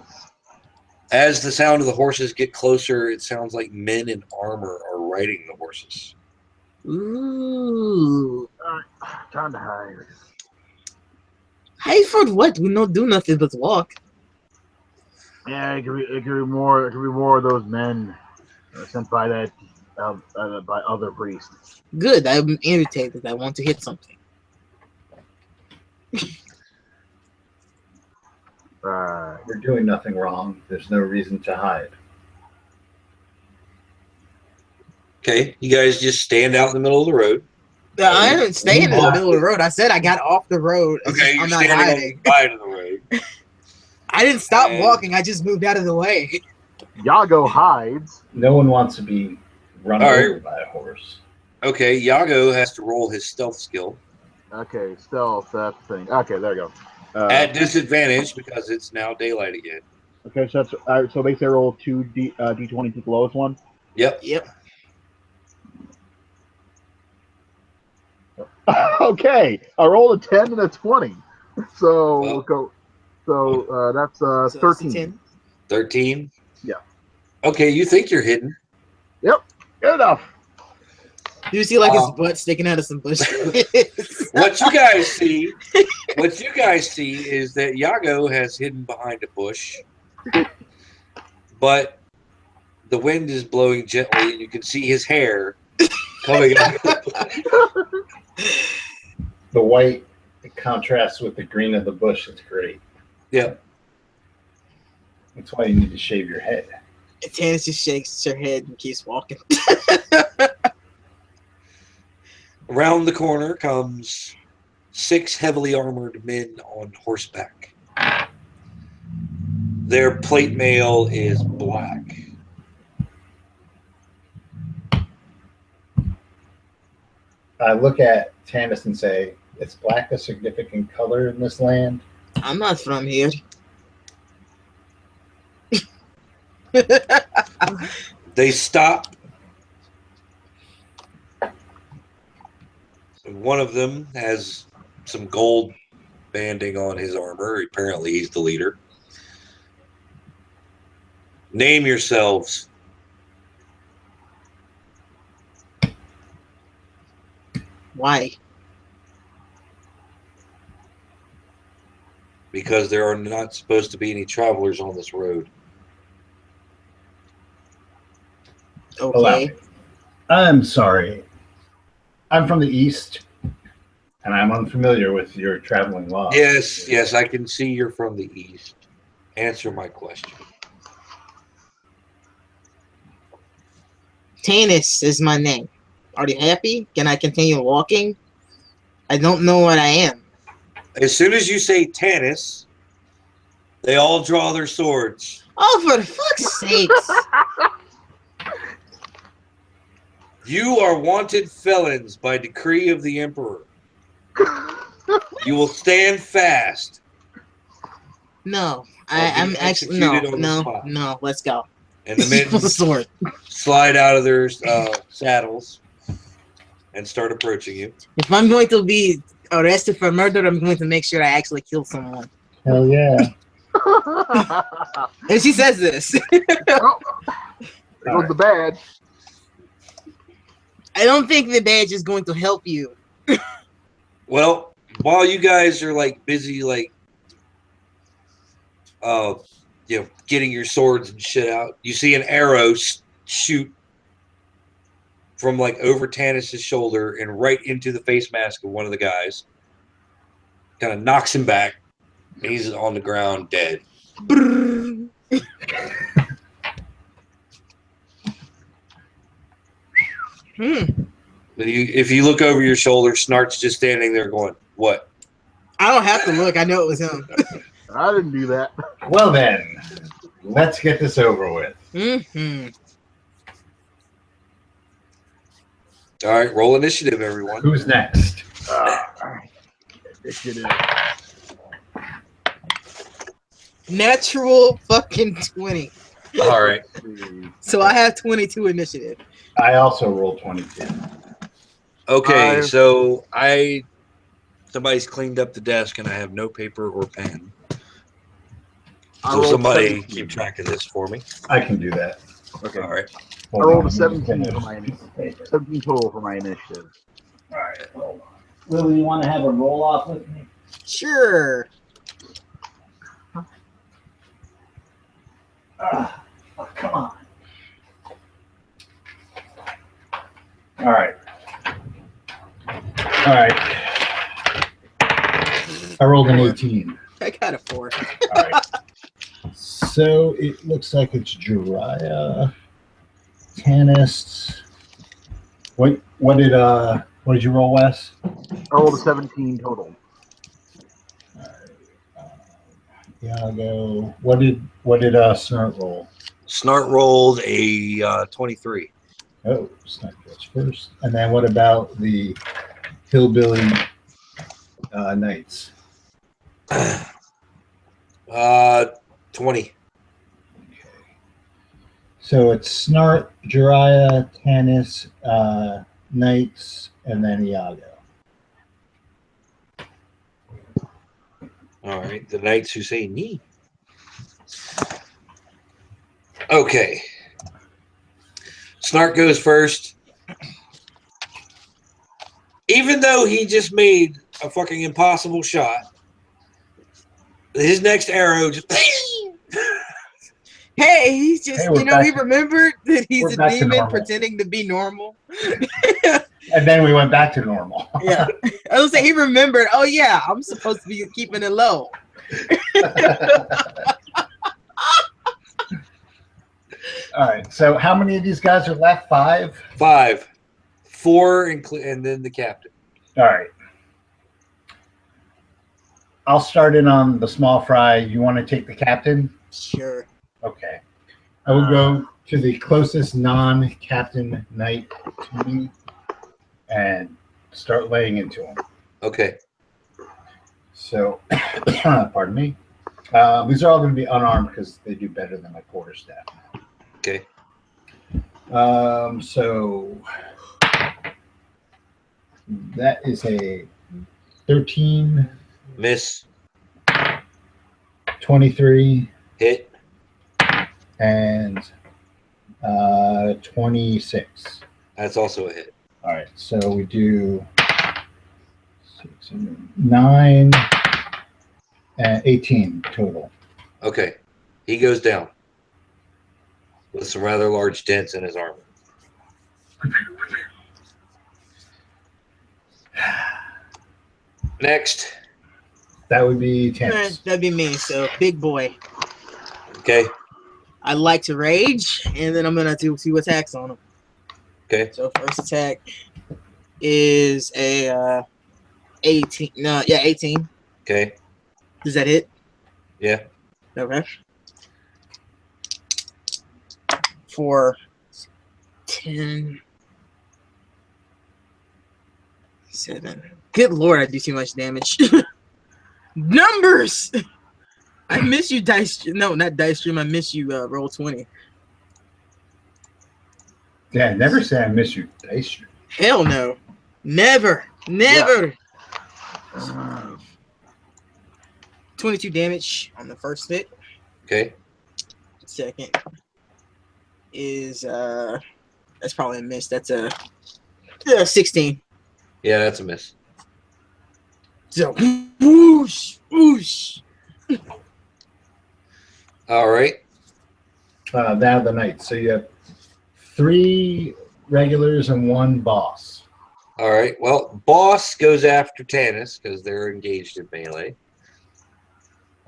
Speaker 1: As the sound of the horses get closer, it sounds like men in armor are riding the horses.
Speaker 2: Ooh.
Speaker 4: Time to hide.
Speaker 2: Hey, for what? We don't do nothing but walk.
Speaker 4: Yeah, it could be more. It could be more of those men sent by that by other priests.
Speaker 2: Good. I'm irritated. I want to hit something.
Speaker 3: We're doing nothing wrong. There's no reason to hide.
Speaker 1: Okay, you guys just stand out in the middle of the road.
Speaker 2: I didn't stay in the middle of the road. I said I got off the road.
Speaker 1: Okay, you're
Speaker 2: I'm not
Speaker 1: standing
Speaker 2: hiding.
Speaker 1: on the side of the road.
Speaker 2: I didn't stop
Speaker 1: And-
Speaker 2: walking. I just moved out of the way.
Speaker 4: Yago hides.
Speaker 3: No one wants to be run
Speaker 1: All right.
Speaker 3: over by a horse.
Speaker 1: Okay, Yago has to roll his stealth skill
Speaker 4: Okay, stealth. That thing. Okay, there you go.
Speaker 1: at disadvantage because it's now daylight again.
Speaker 4: Okay, so that's so basically I roll 2 d20 to the lowest one.
Speaker 1: Yep.
Speaker 2: Yep.
Speaker 4: Okay, I rolled a 10 and a 20. So
Speaker 1: Well.
Speaker 4: we'll go. So that's
Speaker 2: So it's a
Speaker 4: 13.
Speaker 2: 10.
Speaker 1: 13?
Speaker 4: Yeah.
Speaker 1: Okay, you think you're hidden.
Speaker 4: Yep, good enough.
Speaker 2: Do you see like his butt sticking out of some bushes?
Speaker 1: What you guys see is that Yago has hidden behind a bush, but the wind is blowing gently, and you can see his hair coming out of the bush.
Speaker 3: The white contrasts with the green of the bush. It's great.
Speaker 1: Yeah.
Speaker 3: That's why you need to shave your head.
Speaker 2: Tanis just shakes her head and keeps walking.
Speaker 1: Around the corner comes 6 heavily armored men on horseback. Their plate mail is black.
Speaker 3: I look at Tanis and say, "Is black a significant color in this land?"
Speaker 2: I'm not from here.
Speaker 1: They stop. One of them has some gold banding on his armor. Apparently, he's the leader. Name yourselves.
Speaker 2: Why?
Speaker 1: Because there are not supposed to be any travelers on this road.
Speaker 3: Allow
Speaker 2: Okay.
Speaker 3: me. I'm sorry. I'm from the east. And I'm unfamiliar with your traveling laws.
Speaker 1: Yes, I can see you're from the east. Answer my question.
Speaker 2: Tanis is my name. Are you happy? Can I continue walking? I don't know what I am.
Speaker 1: As soon as you say Tanis, they all draw their swords.
Speaker 2: Oh, for fuck's sakes.
Speaker 1: You are wanted felons by decree of the Emperor. You will stand fast.
Speaker 2: No,
Speaker 1: I'm
Speaker 2: actually
Speaker 1: executed on the spot.
Speaker 2: no. Let's go.
Speaker 1: And the men
Speaker 2: For the sword.
Speaker 1: slide out of their saddles and start approaching you.
Speaker 2: If I'm going to be arrested for murder, I'm going to make sure I actually kill someone.
Speaker 3: Hell yeah.
Speaker 2: And she says this.
Speaker 4: There goes the badge.
Speaker 2: I don't think the badge is going to help you.
Speaker 1: Well, while you guys are like busy, like, getting your swords and shit out, you see an arrow shoot from like over Tanis' shoulder and right into the face mask of one of the guys. Kind of knocks him back, and he's on the ground dead. But if you look over your shoulder, Snart's just standing there going, "What?"
Speaker 2: I don't have to look. I know it was him.
Speaker 4: I didn't do that.
Speaker 3: Well then, let's get this over with.
Speaker 1: All right, roll initiative, everyone.
Speaker 3: Who's next?
Speaker 4: Initiative.
Speaker 2: Natural fucking 20.
Speaker 1: All right.
Speaker 2: So I have 22 initiative.
Speaker 3: I also rolled 22.
Speaker 1: Okay, so somebody's cleaned up the desk, and I have no paper or pen. So somebody
Speaker 4: 17.
Speaker 1: keep track of this for me.
Speaker 3: I can do that.
Speaker 4: Okay.
Speaker 1: All right.
Speaker 4: I rolled a 17 for my initiative. 17 total for my initiative.
Speaker 3: All right, hold on.
Speaker 5: Lily, you want to have a roll off with me?
Speaker 2: Sure.
Speaker 5: Oh, come on.
Speaker 3: All right. All right. I rolled an 18.
Speaker 2: I got a 4.
Speaker 3: All right. So it looks like it's Jiraiya, Tanis. What did you roll, Wes?
Speaker 4: I rolled a 17 total.
Speaker 3: All right. Iago. What did Snart roll?
Speaker 1: Snart rolled a 23.
Speaker 3: Oh, Snart goes first. And then what about the hillbilly knights?
Speaker 1: 20.
Speaker 3: So it's Snart, Jiraiya, Tanis, Knights, and then Iago.
Speaker 1: All right, the knights who say "ni." Okay. Snart goes first. Even though he just made a fucking impossible shot, his next arrow just.
Speaker 2: Hey, he's just,
Speaker 3: Hey,
Speaker 2: he remembered that he's
Speaker 3: we're
Speaker 2: a
Speaker 3: back to
Speaker 2: demon
Speaker 3: normal.
Speaker 2: pretending to be normal.
Speaker 3: And then we went back to normal.
Speaker 2: Yeah. I was saying he remembered, oh yeah, I'm supposed to be keeping it low.
Speaker 3: All right. So how many of these guys are left? 5?
Speaker 1: 5. 4, and then the captain.
Speaker 3: All right. I'll start in on the small fry. You want to take the captain?
Speaker 2: Sure.
Speaker 3: Okay. I will go to the closest non-captain knight to me and start laying into him.
Speaker 1: Okay.
Speaker 3: So, pardon me. These are all going to be unarmed because they do better than my quarterstaff.
Speaker 1: Okay.
Speaker 3: So that is a 13,
Speaker 1: Miss.
Speaker 3: 23,
Speaker 1: Hit.
Speaker 3: and 26.
Speaker 1: That's also a hit.
Speaker 3: All right, so we do 6, 9, and 18 total.
Speaker 1: Okay. He goes down with some rather large dents in his armor. Next.
Speaker 3: That would be Tanis.
Speaker 2: That'd be me. So big boy.
Speaker 1: Okay.
Speaker 2: I like to rage, and then I'm gonna do 2 attacks on him.
Speaker 1: Okay.
Speaker 2: So first attack is a 18. No, yeah, 18.
Speaker 1: Okay.
Speaker 2: Does that hit?
Speaker 1: Yeah.
Speaker 2: Okay. For 10. 7. Good lord, I do too much damage. Numbers! I miss you, Dice. No, not Dice Stream. I miss you, Roll 20.
Speaker 3: Yeah, never say I miss you, Dice.
Speaker 2: Hell no. Never. Never. 22 damage on the first hit.
Speaker 1: Okay.
Speaker 2: Second is that's probably a miss. That's a 16.
Speaker 1: Yeah, that's a miss.
Speaker 2: So whoosh, whoosh.
Speaker 1: All right.
Speaker 3: Now the knights. So you have 3 regulars and 1 boss.
Speaker 1: All right. Well, boss goes after Tanis because they're engaged in melee.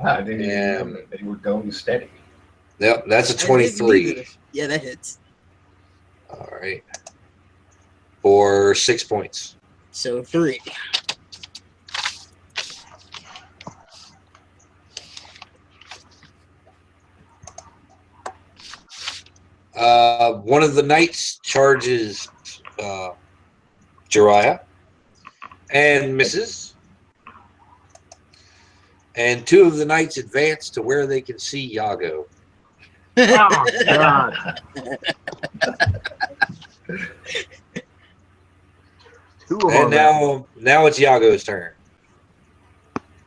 Speaker 3: I didn't even know that they were going steady.
Speaker 1: Yep, that's a
Speaker 2: I didn't
Speaker 1: 23.
Speaker 2: either. Yeah, that hits.
Speaker 1: All right. For 6 points.
Speaker 2: So 3.
Speaker 1: One of the knights charges Jiraiya and misses. And 2 of the knights advance to where they can see Yago.
Speaker 4: Oh, God. 2 of
Speaker 1: And
Speaker 4: them.
Speaker 1: now it's Yago's turn.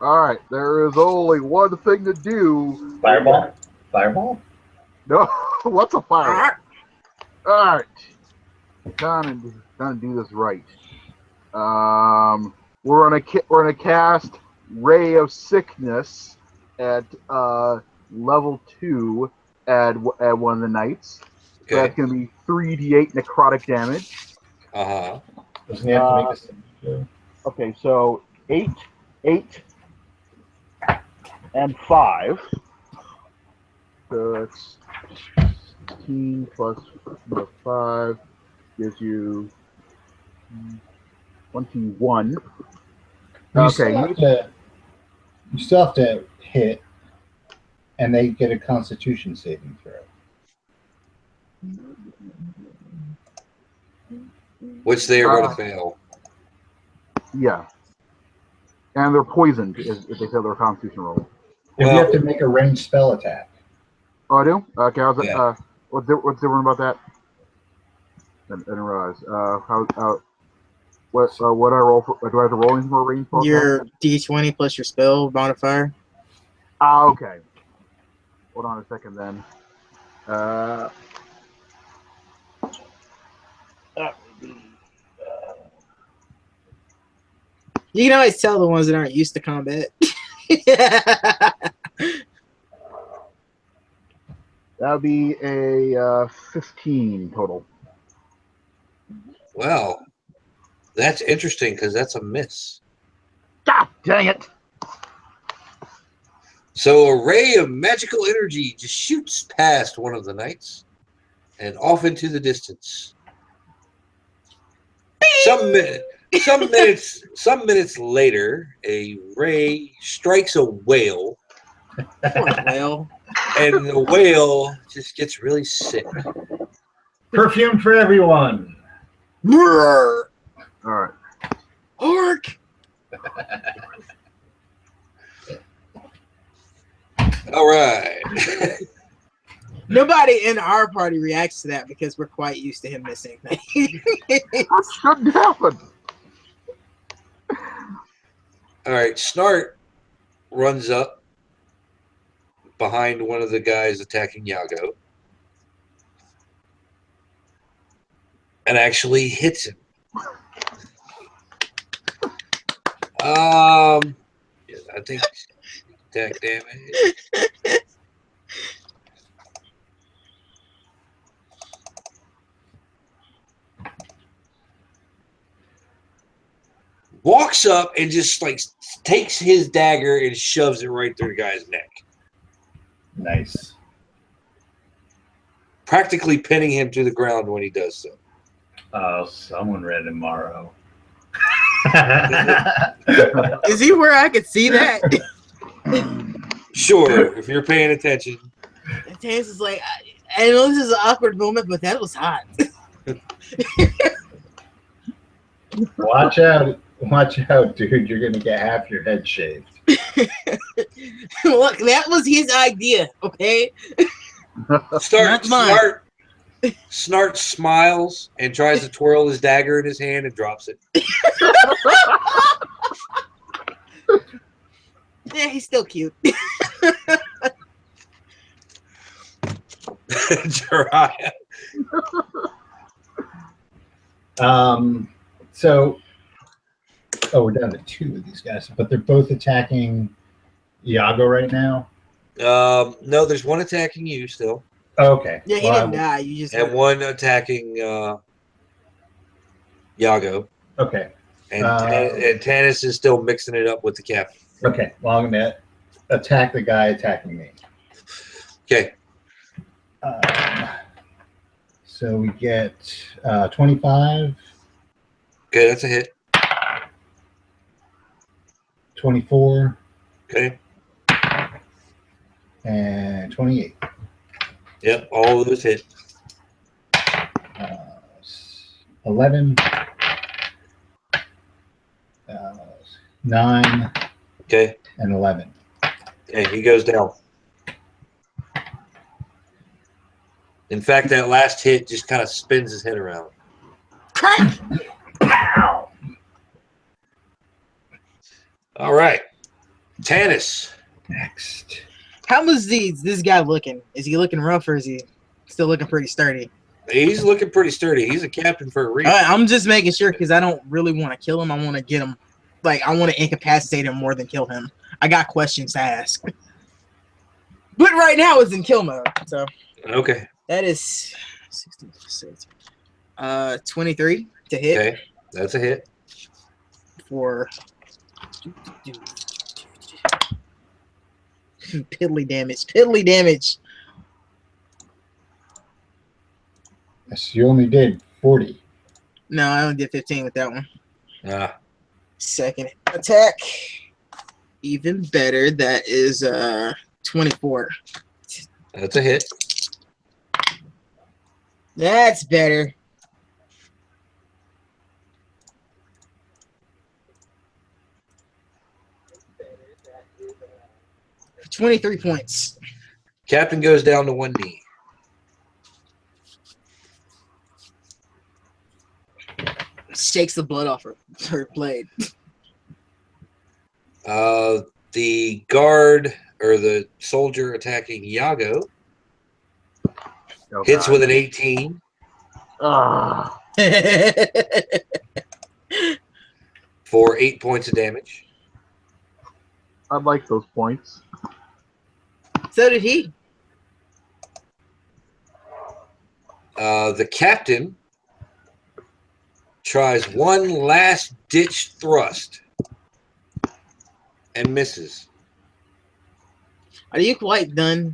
Speaker 4: All right, there is only one thing to do.
Speaker 3: Fireball? Fireball?
Speaker 4: No, what's a fireball? All right, gonna do this right. We're gonna cast Ray of Sickness at level 2 at one of the knights.
Speaker 1: Okay.
Speaker 4: So that's gonna be 3d8 necrotic damage.
Speaker 1: Uh-huh.
Speaker 3: Doesn't he have to make a save?
Speaker 4: Okay, so 8, 8, and 5. So that's 16 plus 5 gives you 21. Okay.
Speaker 3: You still have to hit, and they get a Constitution saving throw.
Speaker 1: Which they are going to fail.
Speaker 4: Yeah. And they're poisoned if they fail their Constitution roll.
Speaker 3: If you have to make a ranged spell attack.
Speaker 4: Oh, I do? Okay, how's it?
Speaker 1: Yeah.
Speaker 4: What's different about that? I didn't realize. What I roll for? Do I have to roll anything for a range spell attack?
Speaker 2: Your D20 plus your spell modifier.
Speaker 4: Ah, okay. Hold on a second then.
Speaker 2: You can always tell the ones that aren't used to combat.
Speaker 4: That would be a 15 total.
Speaker 1: Well, that's interesting because that's a miss.
Speaker 4: God dang it!
Speaker 1: So a ray of magical energy just shoots past one of the knights and off into the distance. Some minutes later, a ray strikes a whale,
Speaker 2: Poor whale.
Speaker 1: and the whale just gets really sick.
Speaker 3: Perfume for everyone.
Speaker 2: Roar.
Speaker 4: All right.
Speaker 2: Orc.
Speaker 1: All right.
Speaker 2: Nobody in our party reacts to that because we're quite used to him missing things.
Speaker 4: That shouldn't happen.
Speaker 1: All right. Snart runs up behind one of the guys attacking Yago and actually hits him. I think attack damage. walks up and just like takes his dagger and shoves it right through the guy's neck,
Speaker 3: Nice.
Speaker 1: practically pinning him to the ground when he does so.
Speaker 3: Oh, someone read tomorrow.
Speaker 2: Is he where I could see that?
Speaker 1: Sure, if you're paying attention.
Speaker 2: And Tanis is like, I know this is an awkward moment, but that was hot.
Speaker 3: Watch out, dude. You're gonna get half your head shaved.
Speaker 2: Look, that was his idea, okay? Not mine.
Speaker 1: Snart smiles and tries to twirl his dagger in his hand and drops it.
Speaker 2: Yeah, he's still cute.
Speaker 1: Jiraiya.
Speaker 3: So, we're down to 2 of these guys, but they're both attacking Iago right now.
Speaker 1: No, there's one attacking you still.
Speaker 3: Oh, okay.
Speaker 2: Yeah, he didn't die. You just
Speaker 1: And one attacking Iago.
Speaker 3: Okay.
Speaker 1: And Tanis is still mixing it up with the captain.
Speaker 3: Okay. Well, I'm gonna attack the guy attacking me.
Speaker 1: Okay.
Speaker 3: So we get 25.
Speaker 1: Okay, that's a hit.
Speaker 3: 24.
Speaker 1: Okay.
Speaker 3: And 28.
Speaker 1: Yep, all of those hit.
Speaker 3: 11. 9.
Speaker 1: Okay.
Speaker 3: And 11.
Speaker 1: Okay, he goes down. In fact, that last hit just kind of spins his head around.
Speaker 2: crack.
Speaker 3: Pow!
Speaker 1: All right. Tanis.
Speaker 3: Next.
Speaker 2: How was this guy looking? Is he looking rough or is he still looking pretty sturdy?
Speaker 1: He's looking pretty sturdy. He's a captain for a reason.
Speaker 2: I'm just making sure because I don't really want to kill him. I want to get him. Like, I want to incapacitate him more than kill him. I got questions to ask. But right now it's in kill mode. So
Speaker 1: Okay.
Speaker 2: that is 16%. 23 to hit
Speaker 1: Okay. That's a hit.
Speaker 2: for piddly damage. Piddly damage.
Speaker 3: Yes, you only did 40.
Speaker 2: No, I only did 15 with that one.
Speaker 1: Ah.
Speaker 2: Second attack. Even better. That is 24.
Speaker 1: That's a hit.
Speaker 2: That's better. For 23 points.
Speaker 1: Captain goes down to one knee.
Speaker 2: Shakes the blood off her blade.
Speaker 1: The guard or the soldier attacking Iago
Speaker 4: Oh,
Speaker 1: hits
Speaker 4: God.
Speaker 1: with an 18
Speaker 4: Ah,
Speaker 1: for 8 points of damage.
Speaker 4: I'd like those points.
Speaker 2: So did he.
Speaker 1: The captain tries one last ditch thrust and misses.
Speaker 2: Are you quite done?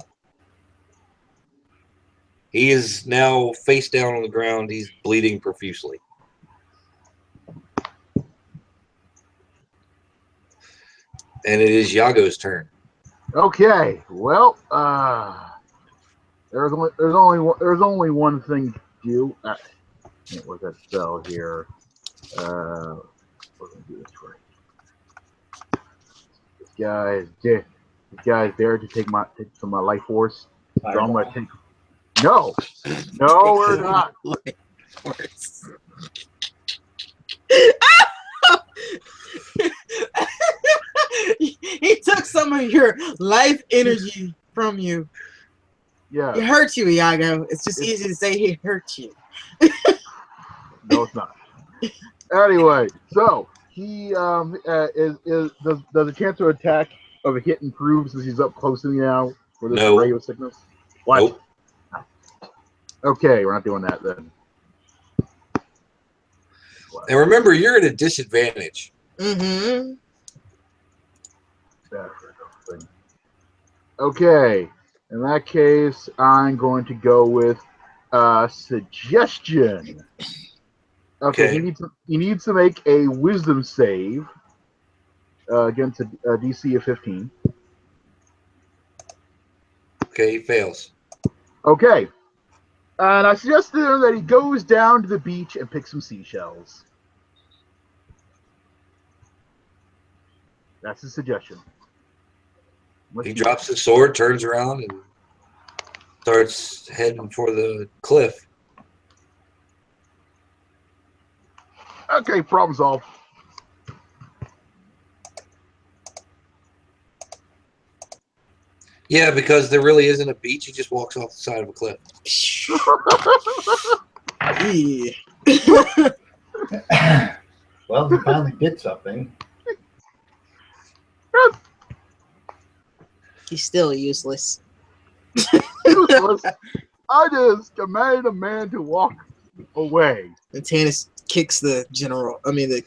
Speaker 1: He is now face down on the ground. He's bleeding profusely. And it is Iago's turn.
Speaker 4: Okay, well, there's only one thing to do. What's that spell here? We're gonna do this right. This guy is there to take some of my life force. So I'm gonna take. No, we're not.
Speaker 2: He took some of your life energy from you.
Speaker 4: Yeah,
Speaker 2: He hurt you, Iago. It's just easy to say he hurt you.
Speaker 4: no, it's not. Anyway, so he does the chance of attack of a hit improve since he's up close to me now for this
Speaker 1: No.
Speaker 4: ray of sickness? What?
Speaker 1: Nope.
Speaker 4: Okay, we're not doing that then.
Speaker 1: And remember, you're at a disadvantage.
Speaker 2: Mm-hmm.
Speaker 4: Okay. In that case, I'm going to go with suggestion. Okay,
Speaker 1: Okay.
Speaker 4: he needs to make a wisdom save against a DC of 15.
Speaker 1: Okay, he fails.
Speaker 4: Okay. And I suggest to him that he goes down to the beach and picks some seashells. That's his suggestion.
Speaker 1: He drops his sword, turns around, and starts heading for the cliff.
Speaker 4: Okay, problem solved.
Speaker 1: Yeah, because there really isn't a beach. He just walks off the side of a cliff.
Speaker 2: Yeah.
Speaker 3: Well, he finally did something.
Speaker 2: He's still useless.
Speaker 4: Useless. I just commanded a man to walk away.
Speaker 2: And Tanis kicks the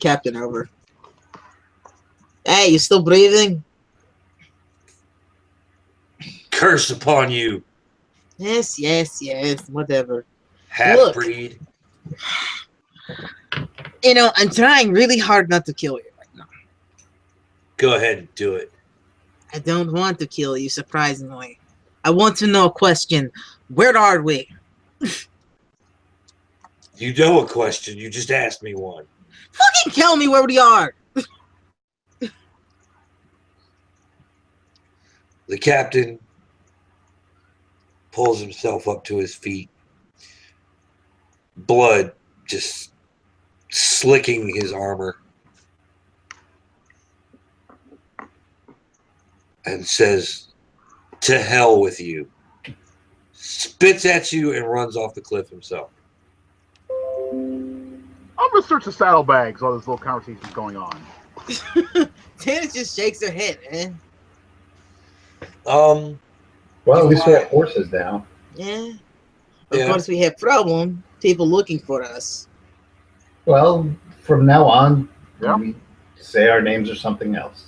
Speaker 2: captain over. Hey, you still breathing?
Speaker 1: Curse upon you,
Speaker 2: Yes, whatever.
Speaker 1: half-breed.
Speaker 2: I'm trying really hard not to kill you right now.
Speaker 1: Go ahead and do it.
Speaker 2: I don't want to kill you, surprisingly. I want to know a question. Where are we?
Speaker 1: You know a question. You just asked me one.
Speaker 2: Fucking tell me where we are!
Speaker 1: The captain pulls himself up to his feet. Blood just slicking his armor. And says, "To hell with you." Spits at you and runs off the cliff himself.
Speaker 4: I'm going to search the saddlebags while this little conversation's going on.
Speaker 2: Tanis just shakes her head, man.
Speaker 3: Well, at least we have horses now.
Speaker 2: Yeah. Of course, we have problem. People looking for us.
Speaker 3: Well, from now on,
Speaker 4: Yeah.
Speaker 3: we say our names or something else.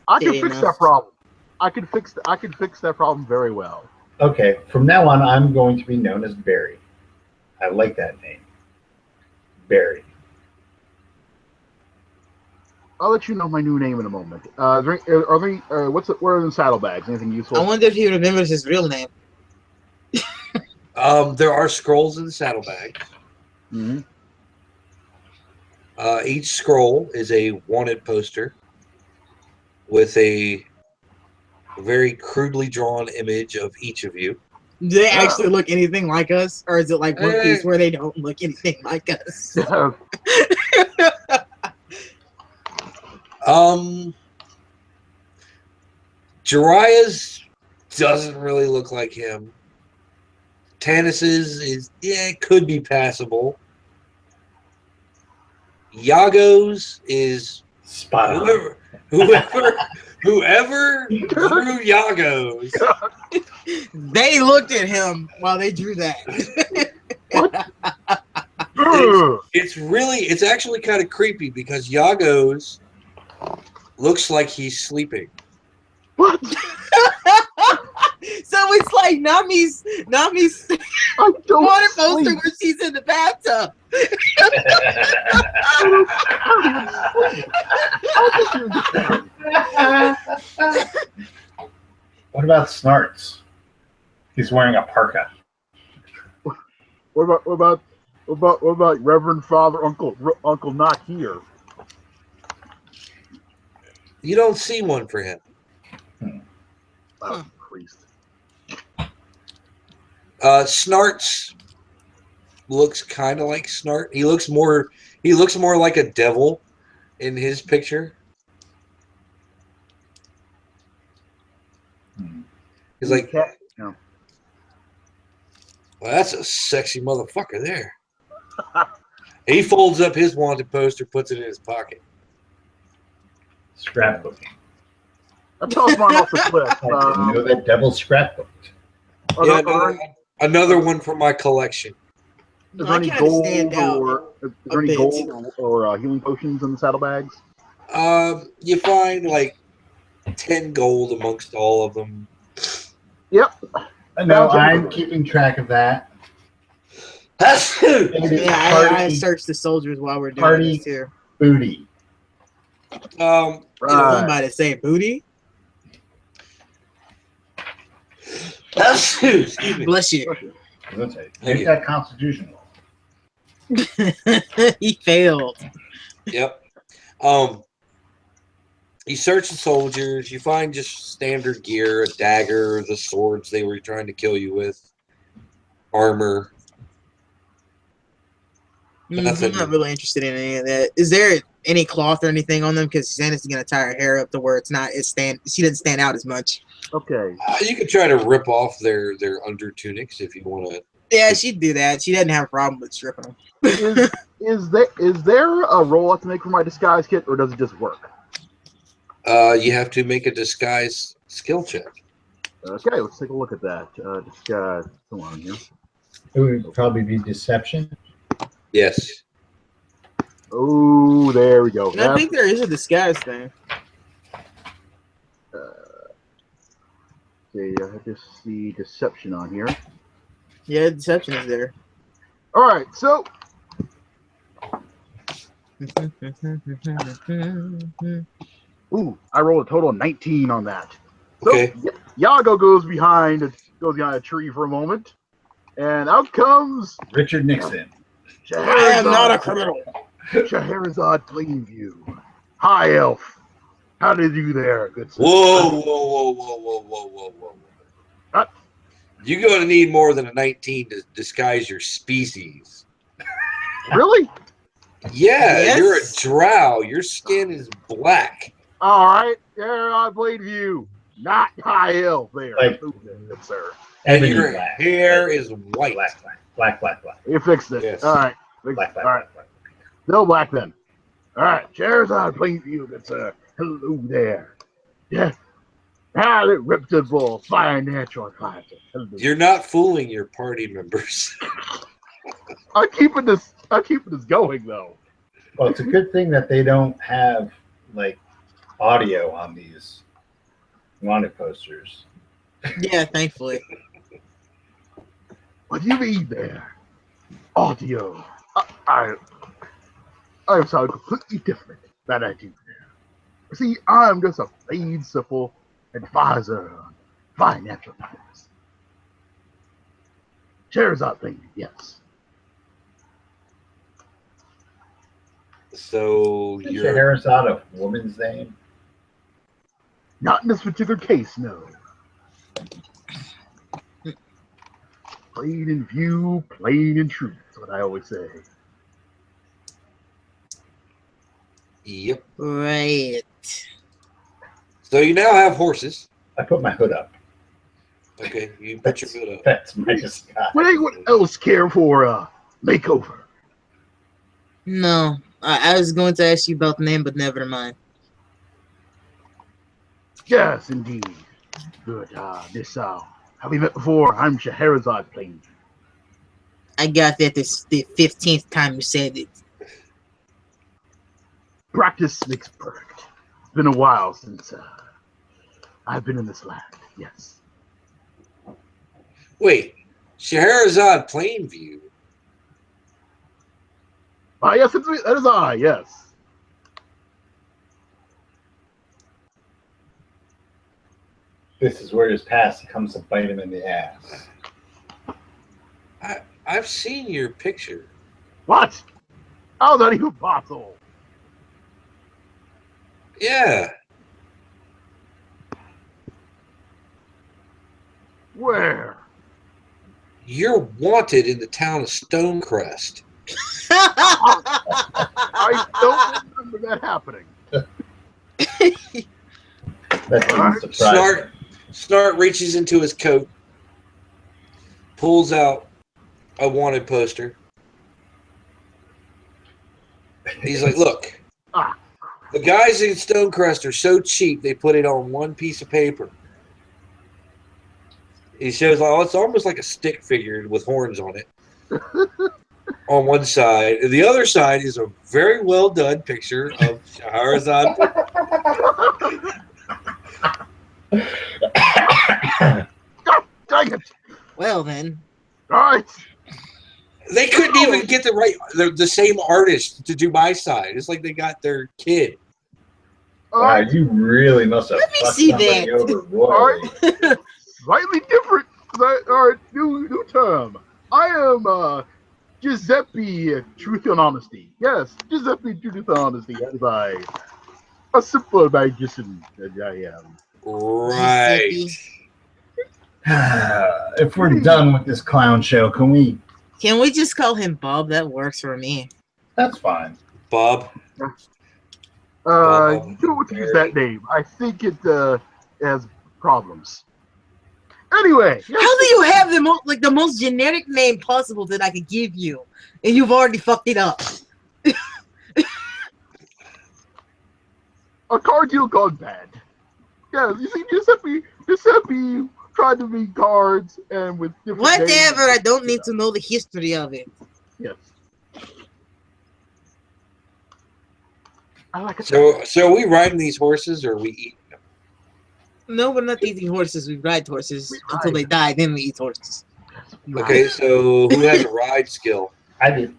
Speaker 4: I can fix that problem. I can fix that problem very well.
Speaker 3: Okay, from now on, I'm going to be known as Barry. I like that name. Barry.
Speaker 4: I'll let you know my new name in a moment. Where are the saddlebags? Anything useful?
Speaker 2: I wonder if he remembers his real name.
Speaker 1: There are scrolls in the saddlebags.
Speaker 4: Mm-hmm.
Speaker 1: Each scroll is a wanted poster with a very crudely drawn image of each of you.
Speaker 2: Do they actually look anything like us? Or is it like One Piece where they don't look anything like us?
Speaker 1: Jiraiya's doesn't really look like him. Tanis's it could be passable. Yago's is
Speaker 3: spot on.
Speaker 1: Whoever drew Yago's.
Speaker 2: They looked at him while they drew that.
Speaker 1: It's actually kind of creepy because Yago's looks like he's sleeping.
Speaker 4: What?
Speaker 2: So it's like Nami's water poster where she's in the bathtub.
Speaker 3: What about Snarts? He's wearing a parka.
Speaker 4: What about Reverend Father Uncle Not Here?
Speaker 1: You don't see one for him.
Speaker 4: Priest.
Speaker 1: Snarts looks kind of like Snart. He looks more like a devil in his picture. He's like, well, that's a sexy motherfucker there. He folds up his wanted poster, puts it in his pocket.
Speaker 3: Scrapbooking.
Speaker 4: I tossed mine off the cliff.
Speaker 3: I didn't know that devil scrapbooked.
Speaker 1: Another one from my collection.
Speaker 4: Is there any gold or healing potions in the saddlebags?
Speaker 1: You find like 10 gold amongst all of them.
Speaker 4: Yep.
Speaker 3: No, I'm keeping track of that.
Speaker 2: Yeah, I searched the soldiers while we're doing
Speaker 3: Party
Speaker 2: this here.
Speaker 3: booty.
Speaker 1: You know,
Speaker 2: Somebody say booty.
Speaker 1: excuse me.
Speaker 2: Bless you.
Speaker 3: Make that constitutional.
Speaker 2: He failed.
Speaker 1: Yep. You search the soldiers. You find just standard gear, a dagger, the swords they were trying to kill you with, armor.
Speaker 2: I'm
Speaker 1: Nothing.
Speaker 2: not really interested in any of that. Is there any cloth or anything on them? Because Santa's gonna tie her hair up to where she doesn't stand out as much.
Speaker 4: Okay.
Speaker 1: You could try to rip off their under tunics if you want to.
Speaker 2: Yeah, she'd do that. She doesn't have a problem with stripping them.
Speaker 4: Is there a roll I have to make for my disguise kit, or does it just work?
Speaker 1: You have to make a disguise skill check.
Speaker 4: Okay, let's take a look at that. Disguise. Come on here.
Speaker 3: It would probably be deception.
Speaker 1: Yes.
Speaker 4: Oh, there we go.
Speaker 2: I think there is a disguise thing.
Speaker 4: Okay, I just see deception on here.
Speaker 2: Yeah, deception is there.
Speaker 4: All right, so I rolled a total of 19 on that. So
Speaker 1: Okay.
Speaker 4: Yago goes behind a tree for a moment, and out comes
Speaker 3: Richard Nixon.
Speaker 2: I am not a criminal.
Speaker 4: Scheherazade Plainview. Hi, elf. How did you there, good sir?
Speaker 1: Whoa.
Speaker 4: What?
Speaker 1: You're going to need more than a 19 to disguise your species.
Speaker 4: Really?
Speaker 1: Yeah,
Speaker 2: Yes.
Speaker 1: you're a drow. Your skin is black.
Speaker 4: All right, Scheherazade Plainview. Not high elf there.
Speaker 3: Like-
Speaker 4: Good sir.
Speaker 1: And
Speaker 3: Ebony
Speaker 1: your
Speaker 3: black.
Speaker 1: hair is white.
Speaker 3: Black.
Speaker 4: You fixed it.
Speaker 1: Yes.
Speaker 4: All right.
Speaker 3: Black.
Speaker 4: All right. No black then. All right. Scheherazade Plainview, good sir. Hello there. Yeah. How it reputable financial advisor. Hello.
Speaker 1: You're not fooling your party members.
Speaker 4: I'm keeping this going though.
Speaker 3: Well, it's a good thing that they don't have like audio on these wanted posters.
Speaker 2: Yeah, thankfully.
Speaker 4: What do you mean there? Audio. I sound completely different than I do there. See, I'm just a plain simple advisor on financial matters. Scheherazade thing, yes.
Speaker 1: So
Speaker 3: Is
Speaker 1: you're
Speaker 3: Scheherazade a woman's name?
Speaker 4: Not in this particular case, no. Plain in view, plain in truth. That's what I always say.
Speaker 1: Yep.
Speaker 2: Right.
Speaker 1: So you now have horses.
Speaker 3: I put my hood up.
Speaker 1: Okay, you put your hood up.
Speaker 3: That's my disguise.
Speaker 4: Would anyone else care for a makeover?
Speaker 2: No, I was going to ask you about the name, but never mind.
Speaker 4: Yes, indeed. Good. Have we met before? I'm Scheherazade Plainview.
Speaker 2: I got that this the 15th time you said it.
Speaker 4: Practice makes perfect. It's been a while since I've been in this land. Yes.
Speaker 1: Wait, Scheherazade Plainview.
Speaker 4: Yes, that is I. Yes.
Speaker 3: This is where his past comes to bite him in the ass.
Speaker 1: I've seen your picture.
Speaker 4: What? How's that even possible?
Speaker 1: Yeah.
Speaker 4: Where?
Speaker 1: You're wanted in the town of Stonecrest.
Speaker 4: I don't remember that happening.
Speaker 3: That doesn't surprise me.
Speaker 1: Snart reaches into his coat, pulls out a wanted poster. He's like, look, the guys in Stonecrest are so cheap they put it on one piece of paper. He shows, it's almost like a stick figure with horns on it. on one side. And the other side is a very well done picture of Shahrazad.
Speaker 4: God dang it!
Speaker 2: Well then,
Speaker 4: All right.
Speaker 1: They couldn't even get the same artist to do my side. It's like they got their kid.
Speaker 4: All
Speaker 3: Wow,
Speaker 4: right.
Speaker 3: you really must have
Speaker 2: Let me
Speaker 3: fucked
Speaker 2: see
Speaker 3: somebody
Speaker 2: that.
Speaker 3: over royally.
Speaker 4: Slightly different. All right, new term. I am Giuseppe Truth and Honesty. Yes, Giuseppe Truth and Honesty. As a simple magician that I am.
Speaker 1: Right.
Speaker 2: Giuseppe.
Speaker 3: If we're done with this clown show, can we?
Speaker 2: Can we just call him Bob? That works for me.
Speaker 3: That's fine.
Speaker 1: Bob.
Speaker 4: You
Speaker 1: Bob.
Speaker 4: don't want to use that name. I think it has problems. Anyway, yes,
Speaker 2: How do you have the most generic name possible that I could give you, and you've already fucked it up?
Speaker 4: a car deal gone bad. Yeah, you see, Giuseppe tried to make cards and with different
Speaker 2: Whatever.
Speaker 4: names.
Speaker 2: I don't need to know the history of it.
Speaker 4: Yes. I like it.
Speaker 1: So are we riding these horses or are we eating them?
Speaker 2: No, we're not eating horses. We ride horses
Speaker 4: We
Speaker 2: until they
Speaker 4: ride.
Speaker 2: die. Then we eat horses.
Speaker 1: Okay, so who has a ride skill?
Speaker 3: I do.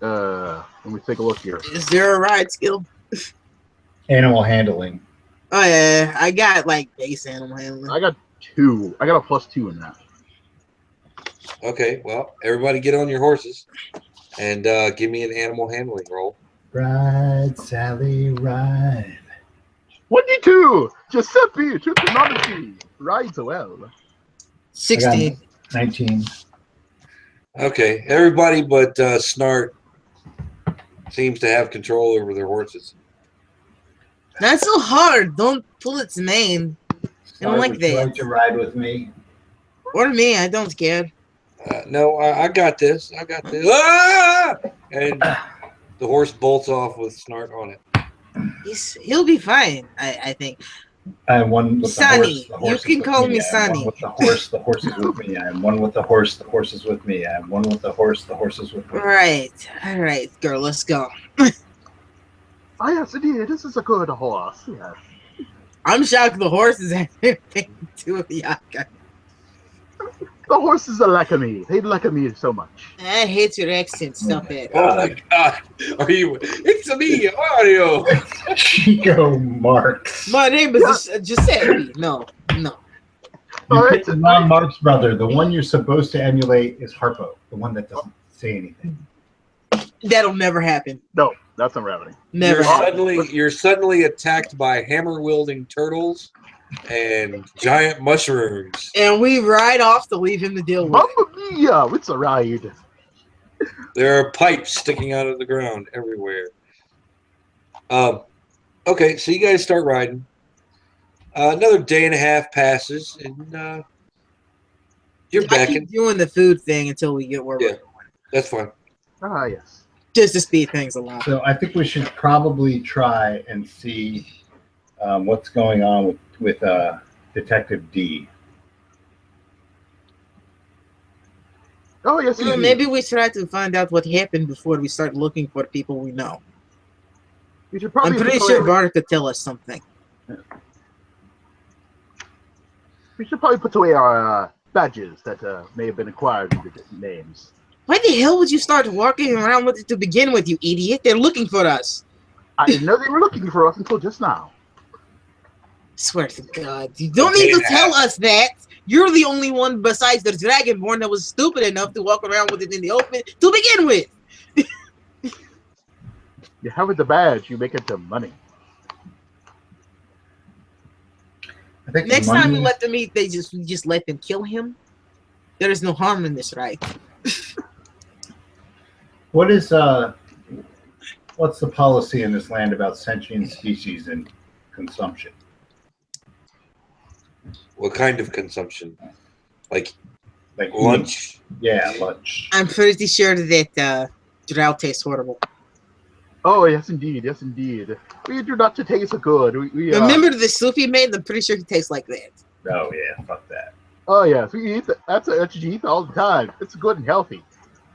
Speaker 4: Let me take a look here.
Speaker 2: Is there a ride skill?
Speaker 3: Animal handling.
Speaker 2: Oh yeah, I got like base animal handling.
Speaker 4: I got 2. I got a +2 in that.
Speaker 1: Okay, well, everybody get on your horses and give me an animal handling roll.
Speaker 3: Ride, Sally, ride.
Speaker 4: 22. Giuseppe Truth and Honesty rides well.
Speaker 2: 16.
Speaker 3: 19.
Speaker 1: Okay, everybody but Snart seems to have control over their horses.
Speaker 2: Not so hard. Don't pull its mane. I don't like
Speaker 3: Would you
Speaker 2: that.
Speaker 3: like to ride with me?
Speaker 2: Or me. I don't care.
Speaker 1: No, I got this. I got this. Ah! And the horse bolts off with Snart on it.
Speaker 2: He'll be fine. I think.
Speaker 3: I am one with
Speaker 2: Sonny,
Speaker 3: the horse.
Speaker 2: you can call me Sonny.
Speaker 3: I am one with the horse is with me. I am one with the horse is with me. I am one with the horse is with me.
Speaker 2: Right. All right, girl. Let's go.
Speaker 4: Oh, yes, indeed. This is a good horse. Yes.
Speaker 2: I'm shocked the horses have anything to do with Yaka.
Speaker 4: The horses are like me. They like me so much.
Speaker 2: I hate your accent. Stop it.
Speaker 1: Oh my God! Are you? It's me, Mario.
Speaker 3: Chico Marx.
Speaker 2: My name is Giuseppe. No.
Speaker 3: You
Speaker 4: All
Speaker 3: picked
Speaker 4: right.
Speaker 3: my Marx brother. The one you're supposed to emulate is Harpo, the one that doesn't say anything.
Speaker 2: That'll never happen.
Speaker 4: No, that's not happening.
Speaker 2: Never
Speaker 1: You're
Speaker 2: happen.
Speaker 1: suddenly attacked by hammer-wielding turtles and giant mushrooms.
Speaker 2: And we ride off to leave him to deal with.
Speaker 4: Mamma mia! It's a ride.
Speaker 1: There are pipes sticking out of the ground everywhere. Okay, so you guys start riding. Another day and a half passes, and you're
Speaker 2: I
Speaker 1: back
Speaker 2: keep
Speaker 1: in.
Speaker 2: doing the food thing until we get where we're
Speaker 1: Yeah.
Speaker 2: going.
Speaker 1: That's fine.
Speaker 4: Ah, yes.
Speaker 2: Just to speed things along.
Speaker 3: So I think we should probably try and see what's going on with Detective D.
Speaker 4: Oh, yes,
Speaker 2: Well,
Speaker 4: indeed.
Speaker 2: maybe we try to find out what happened before we start looking for people we know.
Speaker 4: We should probably
Speaker 2: I'm pretty sure Bart could tell us something.
Speaker 4: we should probably put away our badges that may have been acquired with different names.
Speaker 2: Why the hell would you start walking around with it to begin with, you idiot? They're looking for us.
Speaker 4: I didn't know they were looking for us until just now.
Speaker 2: Swear to God. You don't need to tell us that. You're the only one besides the Dragonborn that was stupid enough to walk around with it in the open to begin with.
Speaker 4: You have the badge, you make it the money.
Speaker 3: I think
Speaker 2: Next
Speaker 3: money-
Speaker 2: time we let them eat, we just let them kill him. There is no harm in this, right?
Speaker 3: What is what's the policy in this land about sentient species and consumption?
Speaker 1: What kind of consumption? Like
Speaker 3: Like
Speaker 1: lunch?
Speaker 3: Yeah, lunch.
Speaker 2: I'm pretty sure that drow tastes horrible.
Speaker 4: Oh, yes, indeed. Yes, indeed. We do not taste so good. We
Speaker 2: Remember the soup he made? I'm pretty sure he tastes like that.
Speaker 3: Oh yeah, fuck that.
Speaker 4: Oh, yes. We eat that. That's what you eat all the time. It's good and healthy.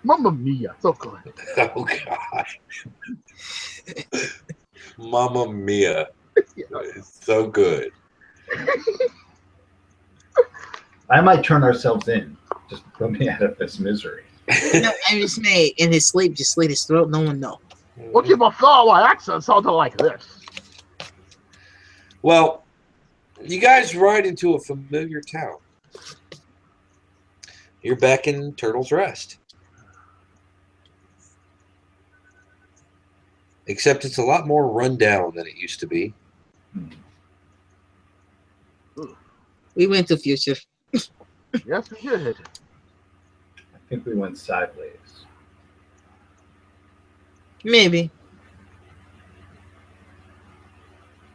Speaker 4: Mamma mia, so good.
Speaker 1: Oh God, Mamma Mia,
Speaker 4: Yeah.
Speaker 1: it's so good.
Speaker 3: I might turn ourselves in. Just put me out of this misery.
Speaker 2: No, I just may in his sleep just slit his throat. No one know.
Speaker 4: What if I thought my accent sounded like this?
Speaker 1: Well, you guys ride into a familiar town. You're back in Turtle's Rest. Except it's a lot more run down than it used to be.
Speaker 2: We went to future.
Speaker 4: Yes, we did.
Speaker 3: I think we went sideways.
Speaker 2: Maybe.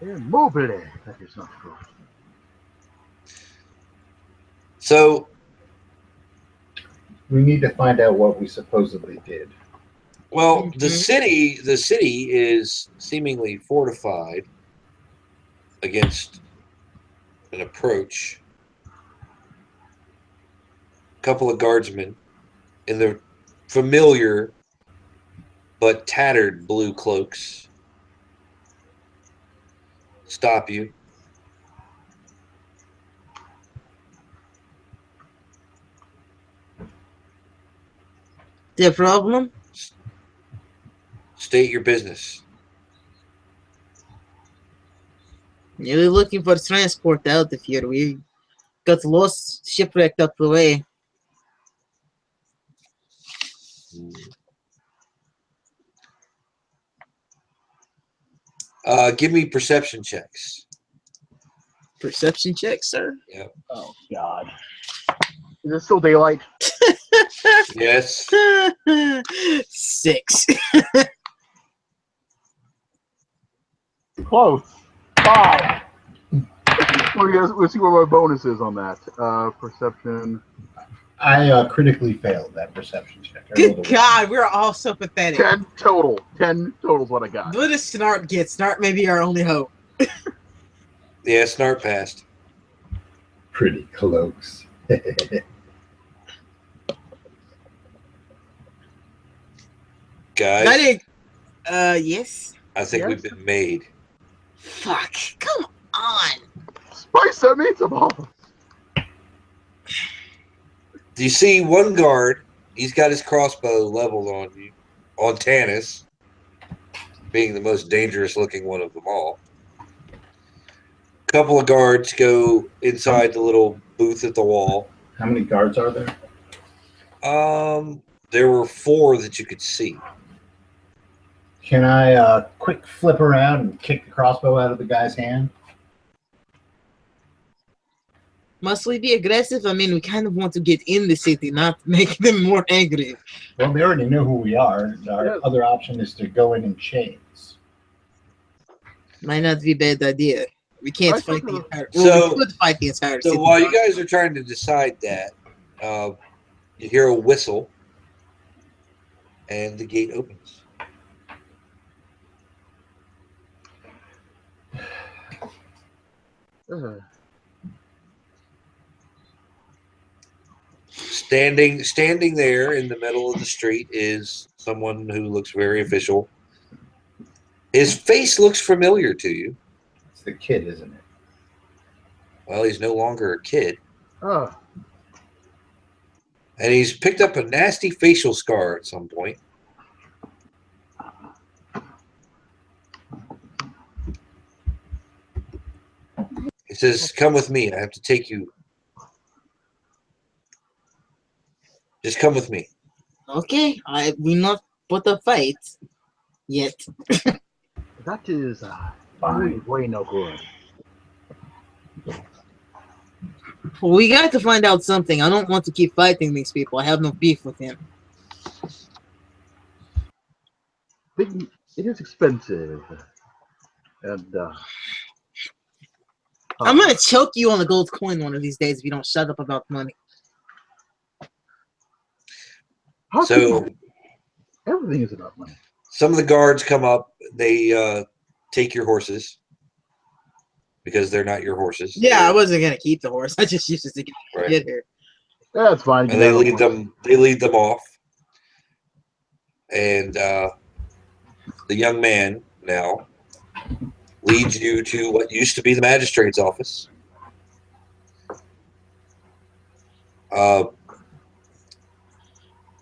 Speaker 4: Mobile. That is not good.
Speaker 1: So
Speaker 3: We need to find out what we supposedly did.
Speaker 1: well, the
Speaker 2: Mhm.
Speaker 1: city is seemingly fortified against an approach. A couple of guardsmen in their familiar but tattered blue cloaks stop you.
Speaker 2: The problem?
Speaker 1: State your business.
Speaker 2: You're looking for transport out of here. We got lost, shipwrecked up the way.
Speaker 1: Give me perception checks.
Speaker 2: Perception check, sir.
Speaker 4: Oh, God. Is it still daylight?
Speaker 1: Yes.
Speaker 2: 6.
Speaker 4: Close. 5. Let's see what my bonus is on that. Perception.
Speaker 3: I critically failed that perception check. I rolled
Speaker 2: Good
Speaker 3: a
Speaker 2: God, we're all so pathetic.
Speaker 4: 10 total. 10 total is what I got.
Speaker 2: What does Snart get? Snart may be our only hope.
Speaker 1: Yeah, Snart passed.
Speaker 3: pretty close.
Speaker 1: Guys,
Speaker 2: I think, yes.
Speaker 1: I think
Speaker 4: Yes?
Speaker 1: we've been made.
Speaker 2: Fuck. Come on.
Speaker 4: Spice that meatball.
Speaker 1: Do you see one guard? He's got his crossbow leveled on you, on Tanis, being the most dangerous looking one of them all. A couple of guards go inside the little booth at the wall.
Speaker 3: How many guards are there?
Speaker 1: There were 4 that you could see.
Speaker 3: Can I quick flip around and kick the crossbow out of the guy's hand?
Speaker 2: Must we be aggressive? I mean, we kind of want to get in the city, not make them more angry.
Speaker 3: Well, they already know who we are. Our
Speaker 4: Yeah.
Speaker 3: other option is to go in chains.
Speaker 2: Might not be a bad idea. We can't
Speaker 4: I
Speaker 2: fight
Speaker 4: thought
Speaker 2: the
Speaker 4: the-
Speaker 2: entire.
Speaker 1: So-
Speaker 2: Well, we could fight the entire city.
Speaker 1: So while you guys are trying to decide that, you hear a whistle, and the gate opens. Standing there in the middle of the street is someone who looks very official. His face looks familiar to you.
Speaker 3: It's the kid, isn't it?
Speaker 1: Well, he's no longer a kid.
Speaker 4: Oh,
Speaker 1: And he's picked up a nasty facial scar at some point. He says, "Come with me. I have to take you. Just come with me."
Speaker 2: Okay, I will not put a fight yet.
Speaker 4: that is
Speaker 3: Fine.
Speaker 4: way no good.
Speaker 2: We got to find out something. I don't want to keep fighting these people. I have no beef with him.
Speaker 4: It is expensive. And
Speaker 2: I'm gonna choke you on the gold coin one of these days if you don't shut up about money.
Speaker 4: how
Speaker 1: So
Speaker 4: can- everything is about money.
Speaker 1: some of the guards come up. They take your horses because they're not your horses.
Speaker 2: Yeah, I wasn't gonna keep the horse. I just used it to
Speaker 1: Right.
Speaker 2: get here.
Speaker 4: That's fine.
Speaker 1: And they lead them. They lead them off. And the young man now leads you to what used to be the magistrate's office.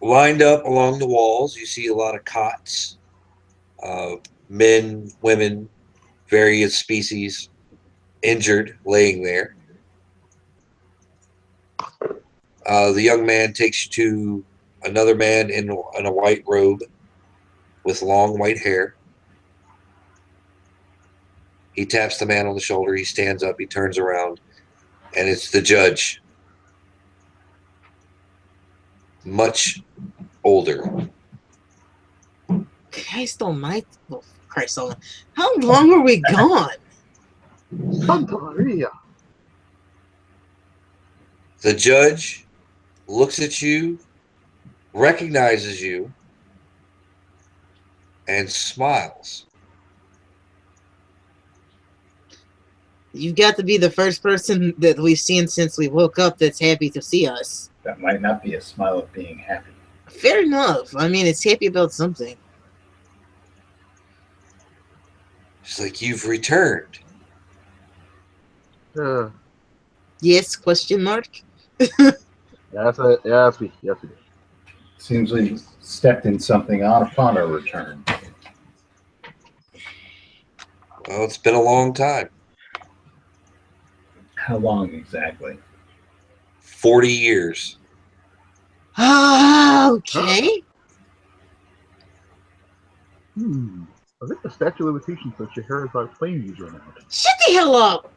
Speaker 1: Lined up along the walls, you see a lot of cots, men, women, various species, injured, laying there. The young man takes you to another man in a white robe with long white hair. He taps the man on the shoulder. He stands up. He turns around, and it's the judge. Much older.
Speaker 2: Christ almighty. Oh, Christ almighty. How long were we gone?
Speaker 4: Santa Maria.
Speaker 1: The judge looks at you, recognizes you, and smiles.
Speaker 2: You've got to be the first person that we've seen since we woke up that's happy to see us.
Speaker 3: That might not be a smile of being happy.
Speaker 2: Fair enough. I mean, it's happy about something.
Speaker 1: She's like, "You've returned."
Speaker 2: Yes, question mark?
Speaker 4: Yes, we did.
Speaker 3: Seems we stepped in something odd upon our return.
Speaker 1: Well, it's been a long time.
Speaker 3: How long exactly?
Speaker 1: 40 years.
Speaker 2: Okay.
Speaker 4: I think the statute of limitations that your hair is on flame user now.
Speaker 2: Shut the hell up!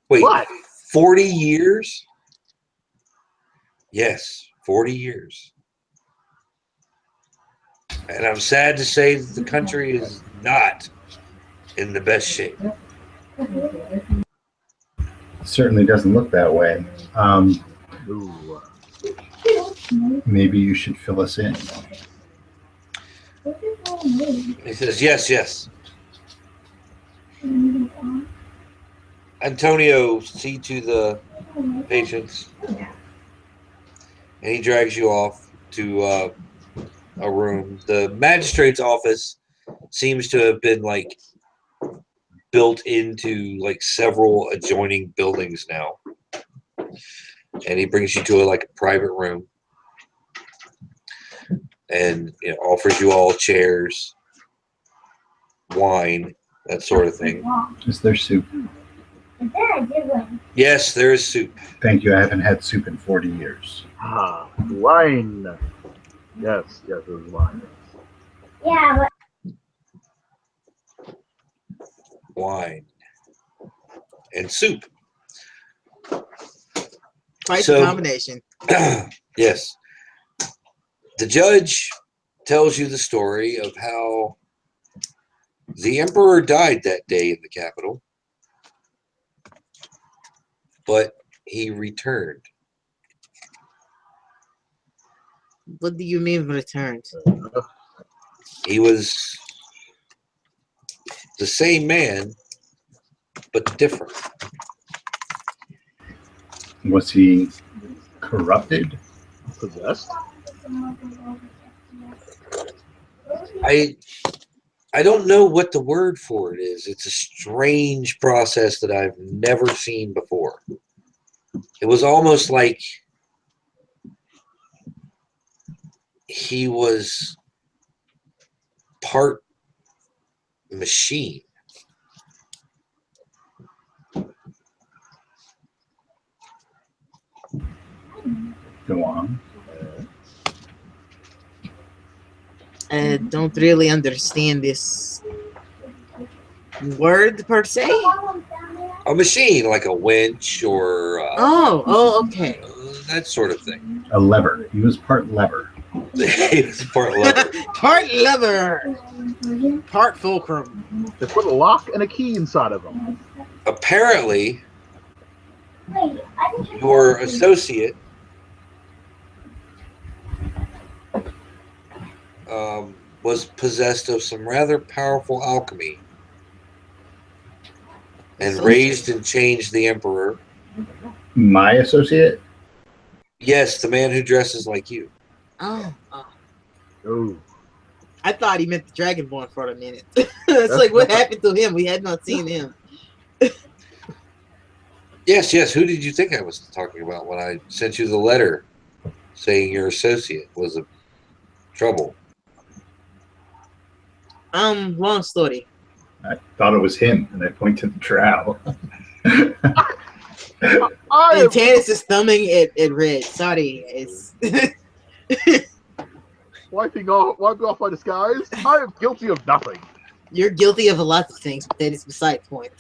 Speaker 1: Wait,
Speaker 4: What?
Speaker 1: 40 years? Yes, 40 years. And I'm sad to say that the country is not in the best shape.
Speaker 3: Certainly doesn't look that way.
Speaker 4: Ooh.
Speaker 3: Maybe you should fill us in.
Speaker 1: He says, yes. Antonio, see to the patients. And he drags you off to a room. The magistrate's office seems to have been like built into like several adjoining buildings now. And he brings you to a private room and offers you all chairs, wine, that sort of thing.
Speaker 3: Is there soup?
Speaker 1: Yes, there is soup.
Speaker 3: Thank you. I haven't had soup in 40 years.
Speaker 4: Wine. Yes, there's wine.
Speaker 6: Yeah,
Speaker 1: Wine and soup.
Speaker 2: Quite
Speaker 1: So-
Speaker 2: the combination.
Speaker 1: Yes. The judge tells you the story of how the emperor died that day in the capital, but he returned.
Speaker 2: What do you mean returned?
Speaker 1: He was the same man, but different.
Speaker 3: Was he corrupted?
Speaker 4: Possessed?
Speaker 1: I don't know what the word for it is. It's a strange process that I've never seen before. It was almost like he was part machine.
Speaker 3: Go on.
Speaker 2: I don't really understand this word per se.
Speaker 1: A machine, like a winch or
Speaker 2: Okay.
Speaker 1: that sort of thing.
Speaker 3: A lever. He was part lever.
Speaker 1: He was part lever.
Speaker 2: Part leather, part fulcrum.
Speaker 4: They put a lock and a key inside of them.
Speaker 1: Apparently, your associate was possessed of some rather powerful alchemy and raised and changed the emperor
Speaker 3: My associate?
Speaker 1: Yes, the man who dresses like you.
Speaker 2: Oh,
Speaker 4: Oh,
Speaker 2: I thought he meant the Dragonborn for a minute. It's like, what happened to him? We had not seen him.
Speaker 1: Yes, yes. Who did you think I was talking about when I sent you the letter saying your associate was in trouble?
Speaker 2: Long story.
Speaker 3: I thought it was him, and I point to the drow.
Speaker 4: I
Speaker 2: And
Speaker 4: am
Speaker 2: Tanis is thumbing at Red. Sorry, it's
Speaker 4: wiping off my disguise. I am guilty of nothing.
Speaker 2: you're guilty of a lot of things, but that is beside the point.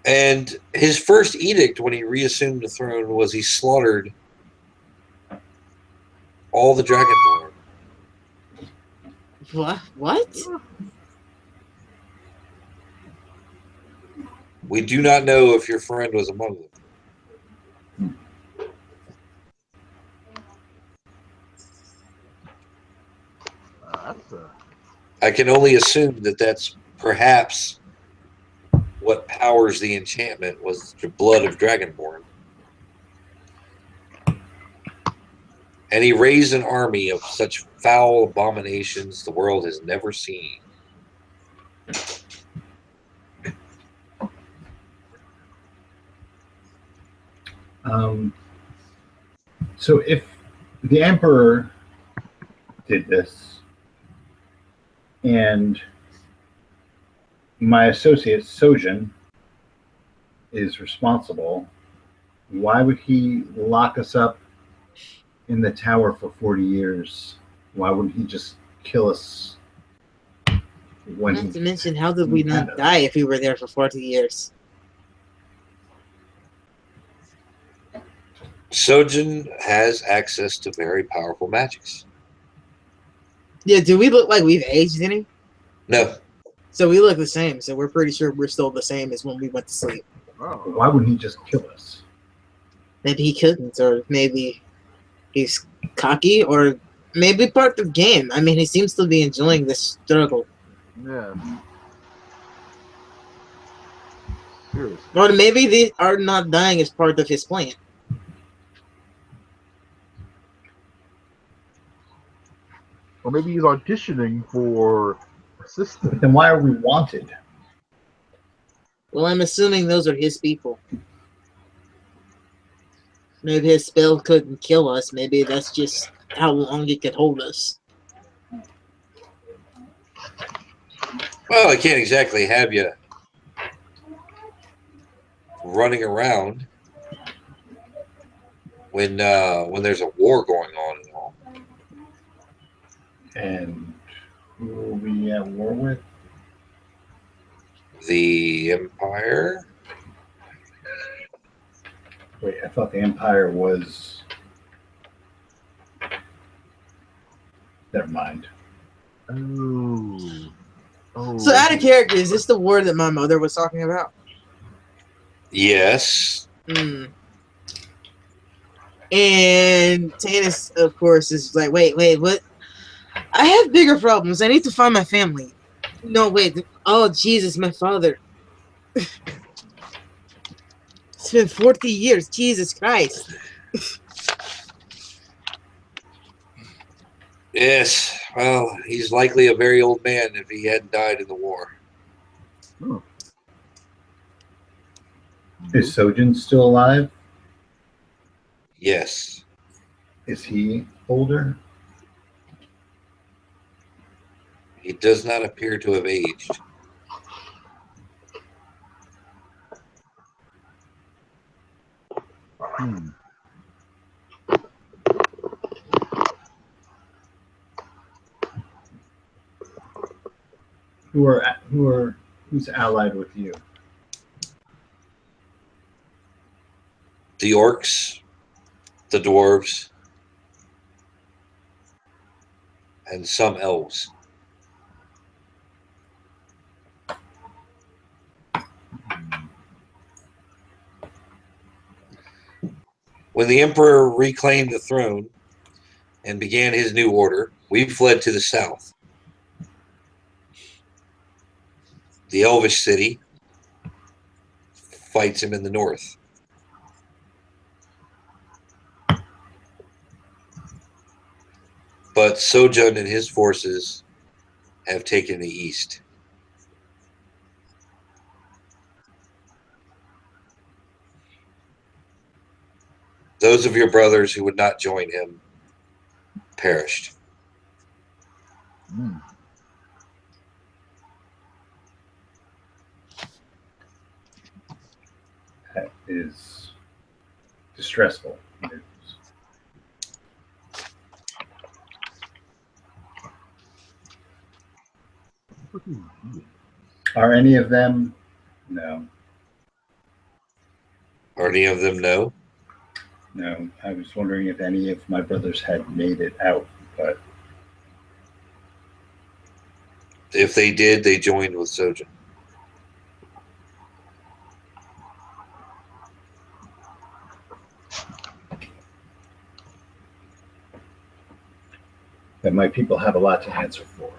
Speaker 1: And his first edict when he reassumed the throne was he slaughtered all the Dragonborn.
Speaker 2: What?
Speaker 1: We do not know if your friend was among them.
Speaker 4: That's
Speaker 1: I can only assume that that's perhaps what powers the enchantment was the blood of Dragonborn. And he raised an army of such foul abominations the world has never seen.
Speaker 3: So if the Emperor did this, and my associate Sojun is responsible, why would he lock us up in the tower for 40 years? Why wouldn't he just kill us when
Speaker 2: Not
Speaker 3: he...
Speaker 2: to mention, how did we not die if we were there for 40 years?
Speaker 1: Sojun has access to very powerful magics.
Speaker 2: Yeah, do we look like we've aged any?
Speaker 1: No,
Speaker 2: So we look the same, so we're pretty sure we're still the same as when we went to sleep.
Speaker 4: oh.
Speaker 3: Why wouldn't he just kill us?
Speaker 2: Maybe he couldn't, or maybe he's cocky, or maybe part of the game. I mean, he seems to be enjoying this struggle.
Speaker 4: Yeah. Seriously.
Speaker 2: Or maybe they are not dying as part of his plan.
Speaker 4: Or maybe he's auditioning for assistant.
Speaker 3: Then why are we wanted?
Speaker 2: Well, I'm assuming those are his people. Maybe his spell couldn't kill us. Maybe that's just how long it could hold us.
Speaker 1: well, I can't exactly have you running around when there's a war going on and all.
Speaker 3: And who are we at war with?
Speaker 1: The Empire.
Speaker 3: Wait, I thought the Empire was... Never mind.
Speaker 4: Oh. Oh.
Speaker 2: So, out of character, is this the war that my mother was talking about?
Speaker 1: Yes.
Speaker 2: Hmm. And Tanis, of course, is like, wait, what? I have bigger problems. I need to find my family. No, wait. Oh, Jesus, my father. It's been 40 years. Jesus Christ.
Speaker 1: Yes. Well, he's likely a very old man if he hadn't died in the war.
Speaker 4: Oh.
Speaker 3: Is Sojun still alive?
Speaker 1: Yes.
Speaker 3: Is he older?
Speaker 1: He does not appear to have aged.
Speaker 4: Hmm.
Speaker 3: Who's allied with you?
Speaker 1: The orcs, the dwarves, and some elves. When the Emperor reclaimed the throne and began his new order, we fled to the south. The Elvish city fights him in the north. But Sojun and his forces have taken the east. Those of your brothers who would not join him perished.
Speaker 4: Hmm.
Speaker 3: That is distressful news. Are any of them? No.
Speaker 1: Are any of them no?
Speaker 3: No. I was wondering if any of my brothers had made it out, but
Speaker 1: If they did, they joined with Sojun.
Speaker 3: that my people have a lot to answer for.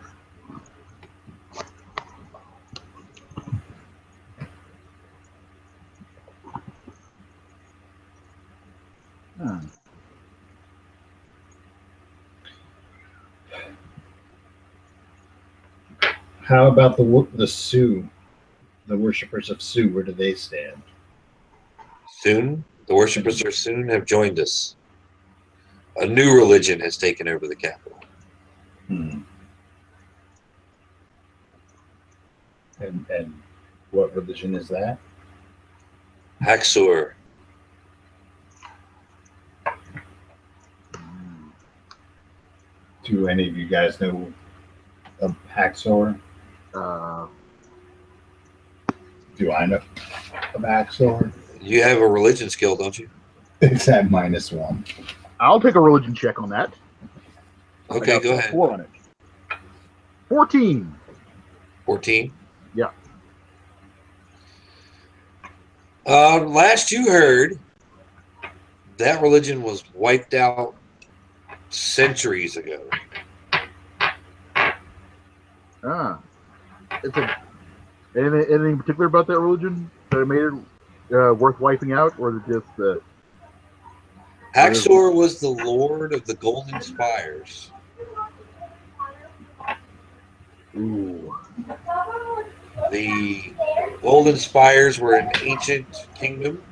Speaker 4: Hmm.
Speaker 3: How about the Sioux, the worshippers of Sioux? Where do they stand?
Speaker 1: Soon, the worshippers of Soon have joined us. A new religion has taken over the capital.
Speaker 3: Hmm. And what religion is that?
Speaker 1: Haxor.
Speaker 3: Do any of you guys know of Haxor?
Speaker 4: Uh,
Speaker 3: Do I know of Haxor?
Speaker 1: You have a religion skill, don't you?
Speaker 3: It's at -1.
Speaker 4: I'll take a religion check on that.
Speaker 1: Okay,
Speaker 4: I got
Speaker 1: go
Speaker 4: a
Speaker 1: ahead.
Speaker 4: 4 on it. 14.
Speaker 1: 14.
Speaker 4: Yeah.
Speaker 1: Last you heard, that religion was wiped out centuries ago.
Speaker 4: Ah. It's a anything particular about that religion that made it worth wiping out, or is it just
Speaker 1: Haxor was the lord of the Golden Spires.
Speaker 4: ooh.
Speaker 1: The Golden Spires were an ancient kingdom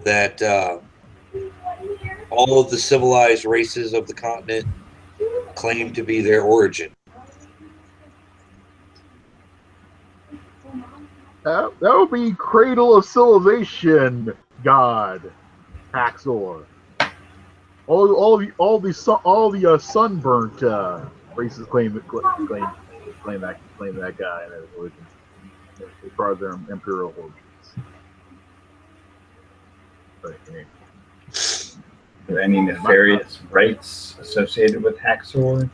Speaker 1: that all of the civilized races of the continent claimed to be their origin.
Speaker 4: That would be Cradle of Civilization God, Haxor. All the sunburnt races claim that guy and his religion as far as their imperial origins. But, anyway.
Speaker 3: Are there any nefarious rites associated with Haxor?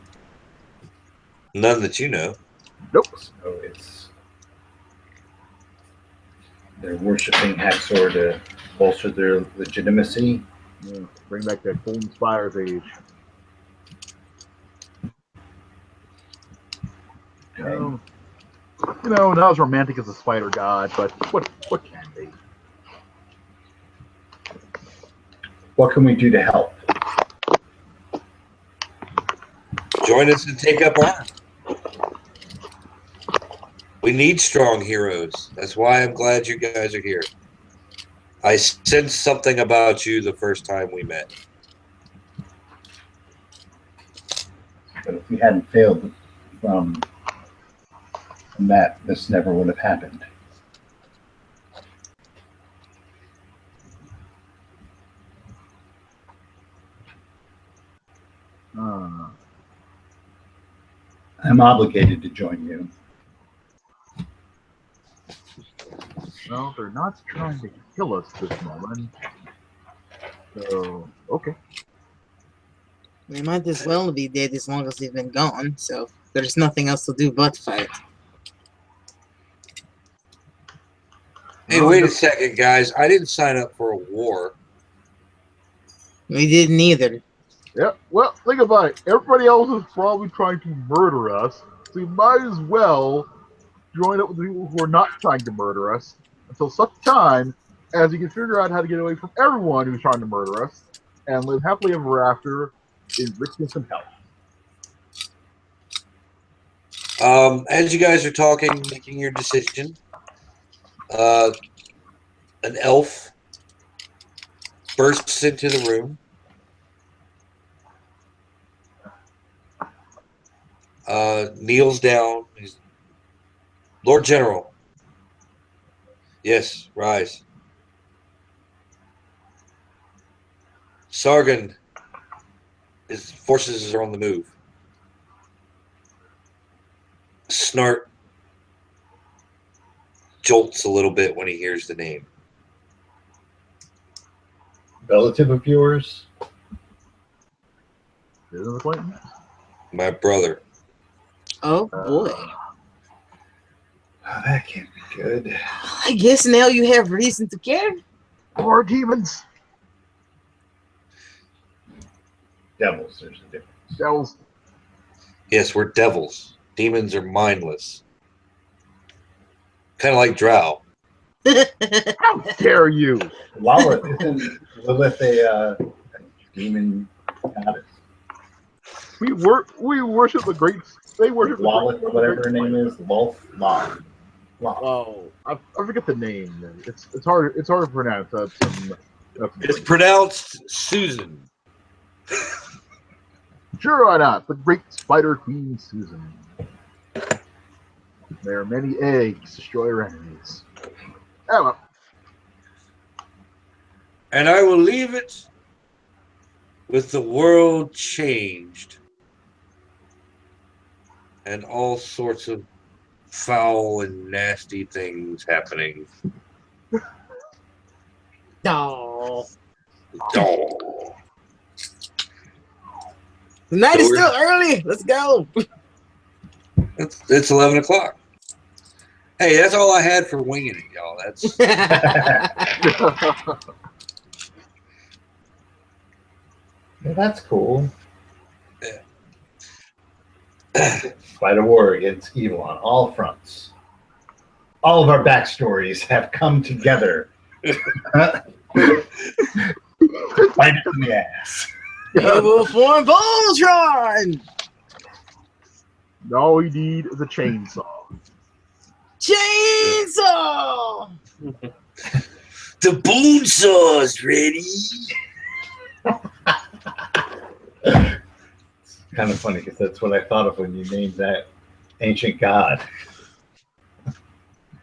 Speaker 1: None that you know.
Speaker 4: Nope.
Speaker 3: So they're worshiping Haxor to bolster their legitimacy.
Speaker 4: Yeah, bring back that Golden Spires age.
Speaker 3: Okay.
Speaker 4: Not as romantic as a spider god, but what can be?
Speaker 3: What can we do to help?
Speaker 1: Join us and take up arms. We need strong heroes. That's why I'm glad you guys are here. I sensed something about you the first time we met.
Speaker 3: But if we hadn't failed from that, this never would have happened. I'm obligated to join you.
Speaker 4: Well, they're not trying to kill us this moment. So, okay.
Speaker 2: We might as well be dead as long as they've been gone, so there's nothing else to do but fight.
Speaker 1: Hey, wait a second, guys. I didn't sign up for a war.
Speaker 2: We didn't either.
Speaker 4: Yeah, well, think about it. Everybody else is probably trying to murder us, so we might as well join up with the people who are not trying to murder us until such time as we can figure out how to get away from everyone who's trying to murder us and live happily ever after in richness and health.
Speaker 1: As you guys are talking, making your decision, an elf bursts into the room. Kneels down. He's, Lord General. Yes, rise. Sargon, his forces are on the move. Snart jolts a little bit when he hears the name.
Speaker 3: Relative of yours?
Speaker 4: Is an acquaintance?
Speaker 1: My brother.
Speaker 2: Oh boy.
Speaker 3: Oh, that can't be good.
Speaker 2: I guess now you have reason to care.
Speaker 4: More demons.
Speaker 3: Devils, there's a difference.
Speaker 4: Devils.
Speaker 1: Yes, we're devils. Demons are mindless. Kind of like Drow.
Speaker 4: How dare you?
Speaker 3: Isn't Lilith a demon goddess?
Speaker 4: We worship the great. They worship
Speaker 3: Lilith,
Speaker 4: the
Speaker 3: whatever her name is, Lolth.
Speaker 4: Oh, I forget the name. It's hard. It's hard to pronounce.
Speaker 1: It's pronounced Susan.
Speaker 4: Sure, why not? The great spider queen Susan. There are many eggs. Destroy your enemies. Oh, well.
Speaker 1: And I will leave it with the world changed and all sorts of foul and nasty things happening.
Speaker 2: No.
Speaker 1: Oh.
Speaker 2: The night
Speaker 1: So
Speaker 2: is
Speaker 1: we're-
Speaker 2: still early. Let's go.
Speaker 1: It's 11 o'clock. Hey, that's all I had for winging it, y'all. That's
Speaker 3: Well, that's cool.
Speaker 1: Yeah.
Speaker 3: Fight a war against evil on all fronts. All of our backstories have come together. Bite it in the ass.
Speaker 2: Able form Voltron.
Speaker 4: All we need is a chainsaw.
Speaker 2: Chainsaw.
Speaker 1: the bone saw's ready.
Speaker 3: It's kind of funny because that's what I thought of when you named that ancient god.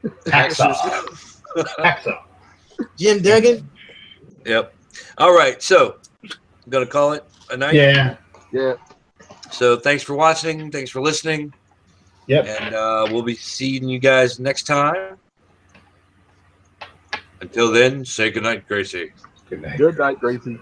Speaker 3: Hacksaw. Hacksaw.
Speaker 2: Jim Duggan.
Speaker 1: Yep. All right, so I'm gonna call it a night.
Speaker 3: Yeah.
Speaker 4: Yeah.
Speaker 1: So thanks for watching. Thanks for listening.
Speaker 3: Yep.
Speaker 1: And we'll be seeing you guys next time. Until then, say goodnight, Gracie.
Speaker 3: Good night.
Speaker 4: Good night, Gracie.